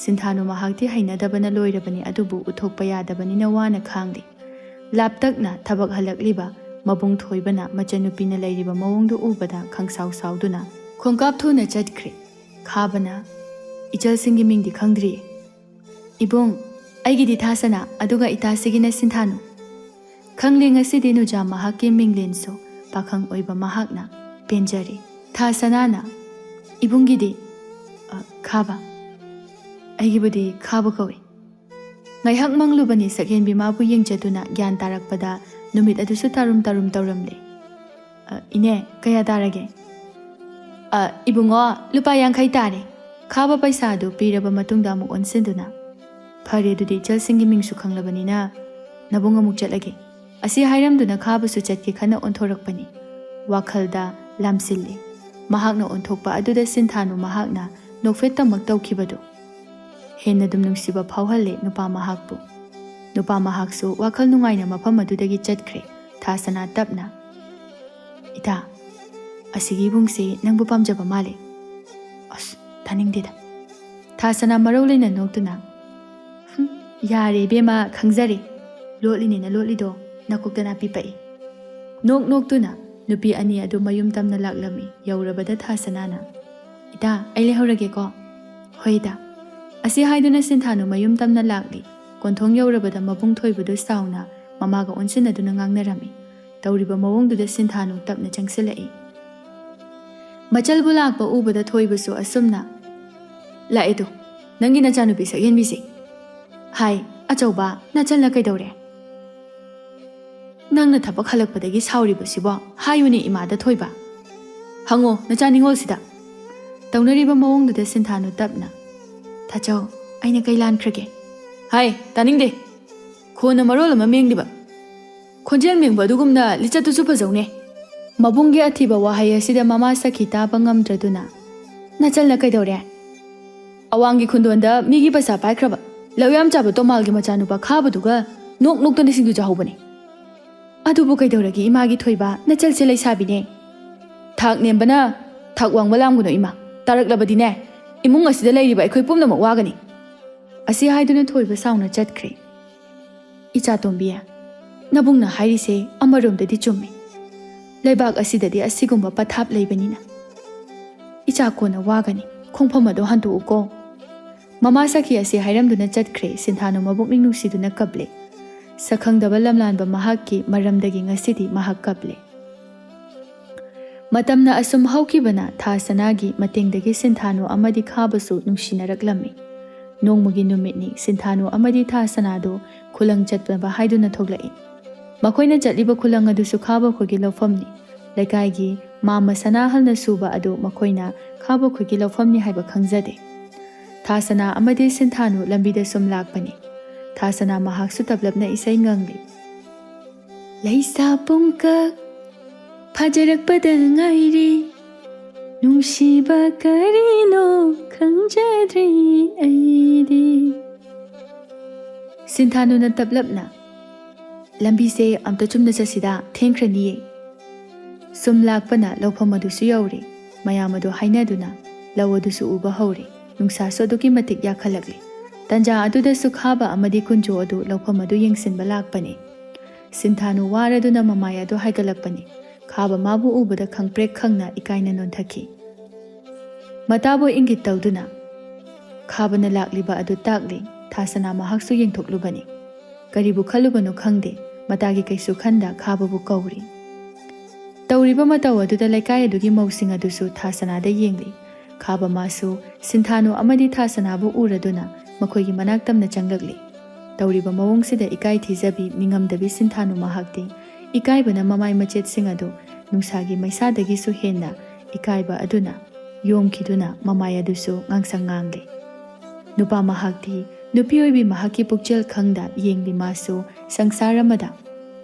ꯁꯤꯟꯊꯥꯅꯨ ꯃꯍꯥꯛꯇꯤ ꯍꯩꯅꯗꯕꯅ ꯂꯣꯏꯔꯕꯅꯤ, ꯑꯗꯨꯕꯨ ꯎꯠꯊꯣꯛꯄ ꯌꯥꯗꯕꯅꯤꯅ ꯋꯥꯅ ꯈꯥꯡꯂꯤ꯫ ꯂꯥꯞꯇꯛꯅ ꯊꯕꯛ ꯍꯜꯂꯛꯂꯤꯕ ꯃꯕꯨꯡ ꯊꯣꯏꯕꯅ ꯃꯆꯟꯅꯨꯄꯤꯅ ꯂꯩꯔꯤꯕ ꯃꯑꯣꯡꯗꯨ ꯎꯕꯗ ꯈꯪꯁꯥꯎ ꯁꯥꯎꯗꯨꯅ ꯈꯣꯡꯀꯥꯞ ꯊꯨꯅ ꯆꯠꯈ꯭ꯔꯦ꯫ ꯈꯥꯕꯅ "ꯏꯆꯜꯁꯤꯡꯒꯤ ꯃꯤꯡꯗꯤ ꯈꯪꯗ꯭ꯔꯤꯌꯦ." "ꯏꯕꯨꯡ, ꯑꯩꯒꯤꯗꯤ ꯊꯥꯁꯅꯥ, ꯑꯗꯨꯒ ꯏꯇꯥꯁꯤꯒꯤꯅ ꯁꯤꯟꯊꯥꯅꯨ." ꯈꯪꯂꯦ ꯉꯁꯤꯗꯤ ꯅꯨꯖꯥ ꯃꯍꯥꯛꯀꯤ ꯃꯤꯡꯂꯦꯟꯁꯨ ꯄꯥꯈꯪ ꯑꯣꯏꯕ ꯃꯍꯥꯛꯅ ꯄꯦꯟꯖꯔꯦ꯫ ꯊꯥꯁꯅꯥꯅ "ꯏꯕꯨꯡꯒꯤꯗꯤ?" "ꯈꯥꯕ, ꯑꯩꯒꯤꯕꯨꯗꯤ ꯈꯥꯕ ꯀꯧꯏ." ꯉꯥꯏꯍꯥꯛ ꯃꯪꯂꯨꯕꯅꯤ ꯁꯛꯍꯦꯟꯕꯤ ꯃꯥꯕꯨ ꯌꯦꯡꯖꯗꯨꯅ ꯒ꯭ꯌꯥꯟ ꯇꯥꯔꯛꯄꯗ ꯅꯨꯃꯤꯠ ꯑꯗꯨꯁꯨ ꯇꯥꯔꯨꯝ ꯇꯥꯔꯨꯝ ꯇꯧꯔꯝꯂꯦ꯫ "ꯏꯅꯦ, ꯀꯌꯥ ꯇꯥꯔꯒꯦ?" "ꯏꯕꯨꯡꯉꯣ, ꯂꯨꯄꯥ 50 ꯇꯥꯔꯦ." ꯈꯥꯕ ꯄꯩꯁꯥ ꯑꯗꯨ ꯄꯤꯔꯕ ꯃꯇꯨꯡꯗ ꯑꯃꯨꯛ ꯑꯣꯟꯁꯤꯟꯗꯨꯅ "ꯐꯔꯦ, ꯑꯗꯨꯗꯤ ꯏꯆꯜꯁꯤꯡꯒꯤ ꯃꯤꯡꯁꯨ ꯈꯪꯂꯕꯅꯤꯅ ꯅꯕꯨꯡ ꯑꯃꯨꯛ ꯆꯠꯂꯒꯦ." ꯑꯁꯤ ꯍꯥꯏꯔꯝꯗꯨꯅ ꯈꯥꯕꯁꯨ ꯆꯠꯀꯦ ꯈꯟꯅ ꯑꯣꯟꯊꯣꯔꯛꯄꯅꯤ꯫ ꯋꯥꯈꯜꯗ ꯂꯥꯝꯁꯤꯜꯂꯤ꯫ ꯃꯍꯥꯛꯅ ꯑꯣꯟꯊꯣꯛꯄ ꯑꯗꯨꯗ ꯁꯤꯟꯊꯥꯅꯨ ꯃꯍꯥꯛꯅ ꯅꯣꯛꯐꯦꯠꯇꯃꯛ ꯇꯧꯈꯤꯕꯗꯨ ꯍꯦꯟꯅ ꯗꯨꯝ ꯅꯨꯡꯁꯤꯕ ꯐꯥꯎꯍꯜꯂꯦ ꯅꯨꯄꯥ ꯃꯍꯥꯛꯄꯨ꯫ ꯅꯨꯄꯥ ꯃꯍꯥꯛꯁꯨ ꯋꯥꯈꯜ ꯅꯨꯡꯉꯥꯏꯅ ꯃꯐꯝ ꯑꯗꯨꯗꯒꯤ ꯆꯠꯈ꯭ꯔꯦ꯫ ꯊꯥꯁꯅꯥ ꯇꯞꯅ "ꯏꯇꯥ, ꯑꯁꯤꯒꯤ ꯏꯕꯨꯡꯁꯤ ꯅꯪꯕꯨ ꯄꯥꯝꯖꯕ ꯃꯥꯜꯂꯦ." "ꯑꯁ, ꯊꯥꯅꯤꯡꯗꯦꯗ." ꯊꯥꯁꯅꯥ ꯃꯔꯧ ꯂꯩꯅ ꯅꯣꯛꯇꯨꯅ "ꯌꯥꯔꯦ ꯏꯕꯦꯝꯃ, ꯈꯪꯖꯔꯦ. ꯂꯣꯠꯂꯤꯅꯦꯅ ꯂꯣꯠꯂꯤꯗꯣ ꯅꯀꯣꯛꯇ ꯅꯥꯄꯤ ꯄꯛꯏ." ꯅꯣꯛꯇꯨꯅ ꯅꯨꯄꯤ ꯑꯅꯤ ꯑꯗꯨ ꯃꯌꯨꯝ ꯇꯝꯅ ꯂꯥꯛꯂꯝꯃꯤ꯫ ꯌꯧꯔꯕꯗ ꯊꯥꯁꯅꯥꯅ "ꯏꯇꯥ, ꯑꯩ ꯂꯩꯍꯧꯔꯒꯦꯀꯣ." "ꯍꯣꯏ ꯏꯇꯥ." ꯑꯁꯤ ꯍꯥꯏꯗꯨꯅ ꯁꯤꯟꯊꯥꯅꯨ ꯃꯌꯨꯝ ꯇꯝꯅ ꯂꯥꯛꯂꯤ꯫ ꯀꯣꯟꯊꯣꯡ ꯌꯧꯔꯕꯗ ꯃꯕꯨꯡ ꯊꯣꯏꯕꯗꯨ ꯁꯥꯎꯅ ꯃꯃꯥꯒ ꯑꯣꯟꯁꯤꯟꯅꯗꯨꯅ ꯉꯥꯡꯅꯔꯝꯃꯤ꯫ ꯇꯧꯔꯤꯕ ꯃꯑꯣꯡꯗꯨꯗ ꯁꯤꯟꯊꯥꯅꯨ ꯇꯞꯅ ꯆꯪꯁꯤꯜꯂꯛꯏ꯫ ꯃꯆꯜꯕꯨ ꯂꯥꯛꯄ ꯎꯕꯗ ꯊꯣꯏꯕꯁꯨ ꯑꯁꯨꯝꯅ "ꯂꯥꯛꯑꯦꯗꯣ, ꯅꯪꯒꯤ ꯅꯆꯥꯅꯨꯄꯤ ꯁꯛꯍꯦꯟꯕꯤꯁꯦ." "ꯍꯥꯏ ꯑꯆꯧꯕ, ꯅꯆꯜꯅ ꯀꯩꯗꯧꯔꯦ?" "ꯅꯪꯅ ꯊꯕꯛ ꯍꯜꯂꯛꯄꯗꯒꯤ ꯁꯥꯎꯔꯤꯕꯁꯤꯕꯣ? ꯍꯥꯏꯌꯨꯅꯦ ꯏꯃꯥꯗ ꯊꯣꯏꯕ. ꯍꯪꯉꯣ ꯅꯆꯥ ꯅꯤꯡꯉꯣꯜꯁꯤꯗ." ꯇꯧꯅꯔꯤꯕ ꯃꯑꯣꯡꯗꯨꯗ ꯁꯤꯟꯊꯥꯅꯨ ꯇꯞꯅ "ꯊꯥꯆꯧ, ꯑꯩꯅ ꯀꯩ ꯂꯥꯟꯈ꯭ꯔꯒꯦ?" "ꯍꯥꯏ, ꯇꯥꯅꯤꯡꯗꯦ. ꯈꯣꯟꯅ ꯃꯔꯣꯜ ꯑꯃ ꯃꯦꯡꯂꯤꯕ. ꯈꯣꯟꯖꯦꯜ ꯃꯦꯡꯕ ꯑꯗꯨꯒꯨꯝꯅ ꯂꯤꯆꯠꯇꯨꯁꯨ ꯐꯖꯧꯅꯦ." ꯃꯕꯨꯡꯒꯤ ꯑꯊꯤꯕ ꯋꯥꯍꯩ ꯑꯁꯤꯗ ꯃꯃꯥ ꯁꯈꯤ ꯇꯥꯕ ꯉꯝꯗ꯭ꯔꯗꯨꯅ "ꯅꯆꯜꯅ ꯀꯩꯗꯧꯔꯦ?" "ꯑꯋꯥꯡꯒꯤ ꯈꯨꯟꯗꯣꯟꯗ ꯃꯤꯒꯤ ꯄꯩꯁꯥ ꯄꯥꯏꯈ꯭ꯔꯕ ꯂꯧ ꯌꯥꯝ ꯆꯥꯕ ꯇꯣꯃꯥꯜꯒꯤ ꯃꯆꯥꯅꯨꯄꯥ ꯈꯥꯕꯗꯨꯒ ꯅꯣꯛꯇꯅ ꯁꯤꯡꯖꯨ ꯆꯥꯍꯧꯕꯅꯦ." "ꯑꯗꯨꯕꯨ ꯀꯩꯗꯧꯔꯒꯦ ꯏꯃꯥꯒꯤ ꯊꯣꯏꯕ? ꯅꯆꯜꯁꯦ ꯂꯩꯁꯥꯕꯤꯅꯦ." "ꯊꯥꯛ ꯅꯦꯝꯕꯅ ꯊꯥꯛ ꯋꯥꯡꯕ ꯂꯥꯝꯒꯅꯣ ꯏꯃꯥ. ꯇꯥꯔꯛꯂꯕꯗꯤꯅꯦ, ꯏꯃꯨꯡ ꯑꯁꯤꯗ ꯂꯩꯔꯤꯕ ꯑꯩꯈꯣꯏ ꯄꯨꯝꯅꯃꯛ ꯋꯥꯒꯅꯤ." ꯑꯁꯤ ꯍꯥꯏꯗꯨꯅ ꯊꯣꯏꯕ ꯁꯥꯎꯅ ꯆꯠꯈ꯭ꯔꯦ꯫ "ꯏꯆꯥꯇꯣꯝꯕꯤ, ꯅꯕꯨꯡꯅ ꯍꯥꯏꯔꯤꯁꯦ ꯑꯃꯔꯣꯝꯗꯗꯤ ꯆꯨꯝꯃꯤ. ꯂꯩꯕꯥꯛ ꯑꯁꯤꯗꯗꯤ ꯑꯁꯤꯒꯨꯝꯕ ꯄꯊꯥꯞ ꯂꯩꯕꯅꯤꯅ ꯏꯆꯥ ꯀꯣꯟꯅ ꯋꯥꯒꯅꯤ. ꯈꯣꯡꯐꯝ ꯑꯗꯣ ꯍꯟꯗꯣꯛꯎꯀꯣ." ꯃꯃꯥ ꯁꯈꯤ ꯑꯁꯤ ꯍꯥꯏꯔꯝꯗꯨꯅ ꯆꯠꯈ꯭ꯔꯦ꯫ ꯁꯤꯟꯊꯥꯅꯨ ꯃꯕꯨꯛꯅꯤꯡ ꯅꯨꯡꯁꯤꯗꯨꯅ ꯀꯞꯂꯦ꯫ ꯁꯛꯈꯪꯗꯕ ꯂꯝꯂꯥꯟꯕ ꯃꯍꯥꯛꯀꯤ ꯃꯔꯝꯗꯒꯤ ꯉꯁꯤꯗꯤ ꯃꯍꯥꯛ ꯀꯞꯂꯦ꯫ ꯃꯇꯝꯅ ꯑꯁꯨꯝ ꯍꯧꯈꯤꯕꯅ ꯊꯥꯁꯅꯥꯒꯤ ꯃꯇꯦꯡꯗꯒꯤ ꯁꯤꯟꯊꯥꯅꯨ ꯑꯃꯗꯤ ꯈꯥꯕꯁꯨ ꯅꯨꯡꯁꯤꯅꯔꯛꯂꯝꯃꯤ꯫ ꯅꯣꯡꯃꯒꯤ ꯅꯨꯃꯤꯠꯅꯤ ꯁꯤꯟꯊꯥꯅꯨ ꯑꯃꯗꯤ ꯊꯥꯁꯅꯥꯗꯨ ꯈꯨꯂꯪ ꯆꯠꯅꯕ ꯍꯥꯏꯗꯨꯅ ꯊꯣꯛꯂꯛꯏ꯫ ꯃꯈꯣꯏꯅ ꯆꯠꯂꯤꯕ ꯈꯨꯂꯪ ꯑꯗꯨꯁꯨ ꯈꯥꯕ ꯈꯣꯏꯒꯤ ꯂꯧꯐꯝꯅꯤ꯫ ꯂꯩꯀꯥꯏꯒꯤ ꯃꯥꯝꯃ ꯁꯅꯥꯍꯜꯅ ꯁꯨꯕ ꯑꯗꯨ ꯃꯈꯣꯏꯅ ꯈꯥꯕ ꯈꯣꯏꯒꯤ ꯂꯧꯐꯝꯅꯤ ꯍꯥꯏꯕ ꯈꯪꯖꯗꯦ꯫ ꯊꯥꯁꯅꯥ ꯑꯃꯗꯤ ꯁꯤꯟꯊꯥꯅꯨ ꯂꯝꯕꯤꯗ ꯁꯨꯝ ꯂꯥꯛꯄꯅꯤ꯫ ꯊꯥꯁꯅꯥ ꯃꯍꯥꯛꯁꯨ ꯇꯞꯂꯞꯅ ꯏꯁꯩ ꯉꯪꯂꯤ꯫ "ꯂꯩꯁꯥ ꯄꯨꯡꯀꯛ ꯐꯥꯖꯔꯛꯄꯗ ꯉꯥꯏꯔꯤ, ꯅꯨꯡꯁꯤꯕ ꯀꯔꯤꯅꯣ ꯈꯪꯖꯗ꯭ꯔꯤ ꯑꯩꯗꯤ." ꯁꯤꯟꯊꯥꯅꯨꯅ ꯇꯞꯂꯞꯅ "ꯂꯝꯕꯤꯁꯦ ꯑꯝꯇ ꯆꯨꯝꯅ ꯆꯠꯁꯤꯗ, ꯊꯦꯡꯈ꯭ꯔꯅꯤꯌꯦ." ꯁꯨꯝ ꯂꯥꯛꯄꯅ ꯂꯧꯐꯝ ꯑꯗꯨꯁꯨ ꯌꯧꯔꯦ꯫ ꯃꯌꯥꯝ ꯑꯗꯨ ꯍꯥꯏꯅꯗꯨꯅ ꯂꯧ ꯑꯗꯨꯁꯨ ꯎꯕ ꯍꯧꯔꯦ꯫ ꯅꯨꯡꯁꯥꯁꯨ ꯑꯗꯨꯛꯀꯤ ꯃꯇꯤꯛ ꯌꯥꯛꯈꯠꯂꯛꯂꯤ꯫ ꯇꯟꯖꯥ ꯑꯗꯨꯗꯁꯨ ꯈꯥꯕ ꯑꯃꯗꯤ ꯀꯨꯟꯖꯣ ꯑꯗꯨ ꯂꯧꯐꯝ ꯑꯗꯨ ꯌꯦꯡꯁꯤꯟꯕ ꯂꯥꯛꯄꯅꯤ꯫ ꯁꯤꯟꯊꯥꯅꯨ ꯋꯥꯔꯗꯨꯅ ꯃꯃꯥꯏ ꯑꯗꯨ ꯍꯥꯏꯒꯠꯂꯛꯄꯅꯤ꯫ ꯈꯥꯕ ꯃꯥꯕꯨ ꯎꯕꯗ ꯈꯪꯄ꯭ꯔꯦꯛ ꯈꯪꯅ ꯏꯀꯥꯏꯅ ꯅꯣꯟꯊꯈꯤ꯫ ꯃꯇꯥꯕꯨ ꯏꯪꯒꯤꯠ ꯇꯧꯗꯨꯅ ꯈꯥꯕꯅ ꯂꯥꯛꯂꯤꯕ ꯑꯗꯨ ꯇꯥꯛꯂꯤ꯫ ꯊꯥꯁꯅꯥ ꯃꯍꯥꯛꯁꯨ ꯌꯦꯡꯊꯣꯛꯂꯨꯕꯅꯤ꯫ ꯀꯔꯤꯕꯨ ꯈꯜꯂꯨꯕꯅꯣ ꯈꯪꯗꯦ ꯃꯇꯥꯒꯤ ꯀꯩꯁꯨ ꯈꯟꯗ ꯈꯥꯕꯕꯨ ꯀꯧꯔꯤ꯫ ꯇꯧꯔꯤꯕ ꯃꯇꯧ ꯑꯗꯨꯗ ꯂꯩꯀꯥꯏ ꯑꯗꯨꯒꯤ ꯃꯧꯁꯤꯡ ꯑꯗꯨꯁꯨ ꯊꯥꯁꯅꯥꯗ ꯌꯦꯡꯂꯤ꯫ ꯈꯥꯕ ꯃꯥꯁꯨ ꯁꯤꯟꯊꯥꯅꯨ ꯑꯃꯗꯤ ꯊꯥꯁꯅꯥꯕꯨ ꯎꯔꯗꯨꯅ ꯃꯈꯣꯏꯒꯤ ꯃꯅꯥꯛ ꯇꯝꯅ ꯆꯪꯂꯛꯂꯤ꯫ ꯇꯧꯔꯤꯕ ꯃꯑꯣꯡꯁꯤꯗ ꯏꯀꯥꯏ ꯊꯤꯖꯕꯤ ꯅꯤꯡꯉꯝꯗꯕꯤ ꯁꯤꯟꯊꯥꯅꯨ ꯃꯍꯥꯛꯇꯤ ꯏꯀꯥꯏꯕꯅ ꯃꯃꯥꯏ ꯃꯆꯦꯠꯁꯤꯡ ꯑꯗꯨ ꯅꯨꯡꯁꯥꯒꯤ ꯃꯩꯁꯥꯗꯒꯤꯁꯨ ꯍꯦꯟꯅ ꯏꯀꯥꯏꯕ ꯑꯗꯨꯅ ꯌꯣꯝꯈꯤꯗꯨꯅ ꯃꯃꯥꯏ ꯑꯗꯨꯁꯨ ꯉꯥꯡꯁꯪ ꯉꯥꯡꯂꯤ꯫ ꯅꯨꯄꯥ ꯃꯍꯥꯛꯇꯤ ꯅꯨꯄꯤ ꯑꯣꯏꯕꯤ ꯃꯍꯥꯛꯀꯤ ꯄꯨꯛꯆꯦꯜ ꯈꯪꯗ ꯌꯦꯡꯂꯤ ꯃꯥꯁꯨ ꯁꯪꯁꯥꯔ ꯑꯃꯗ꯫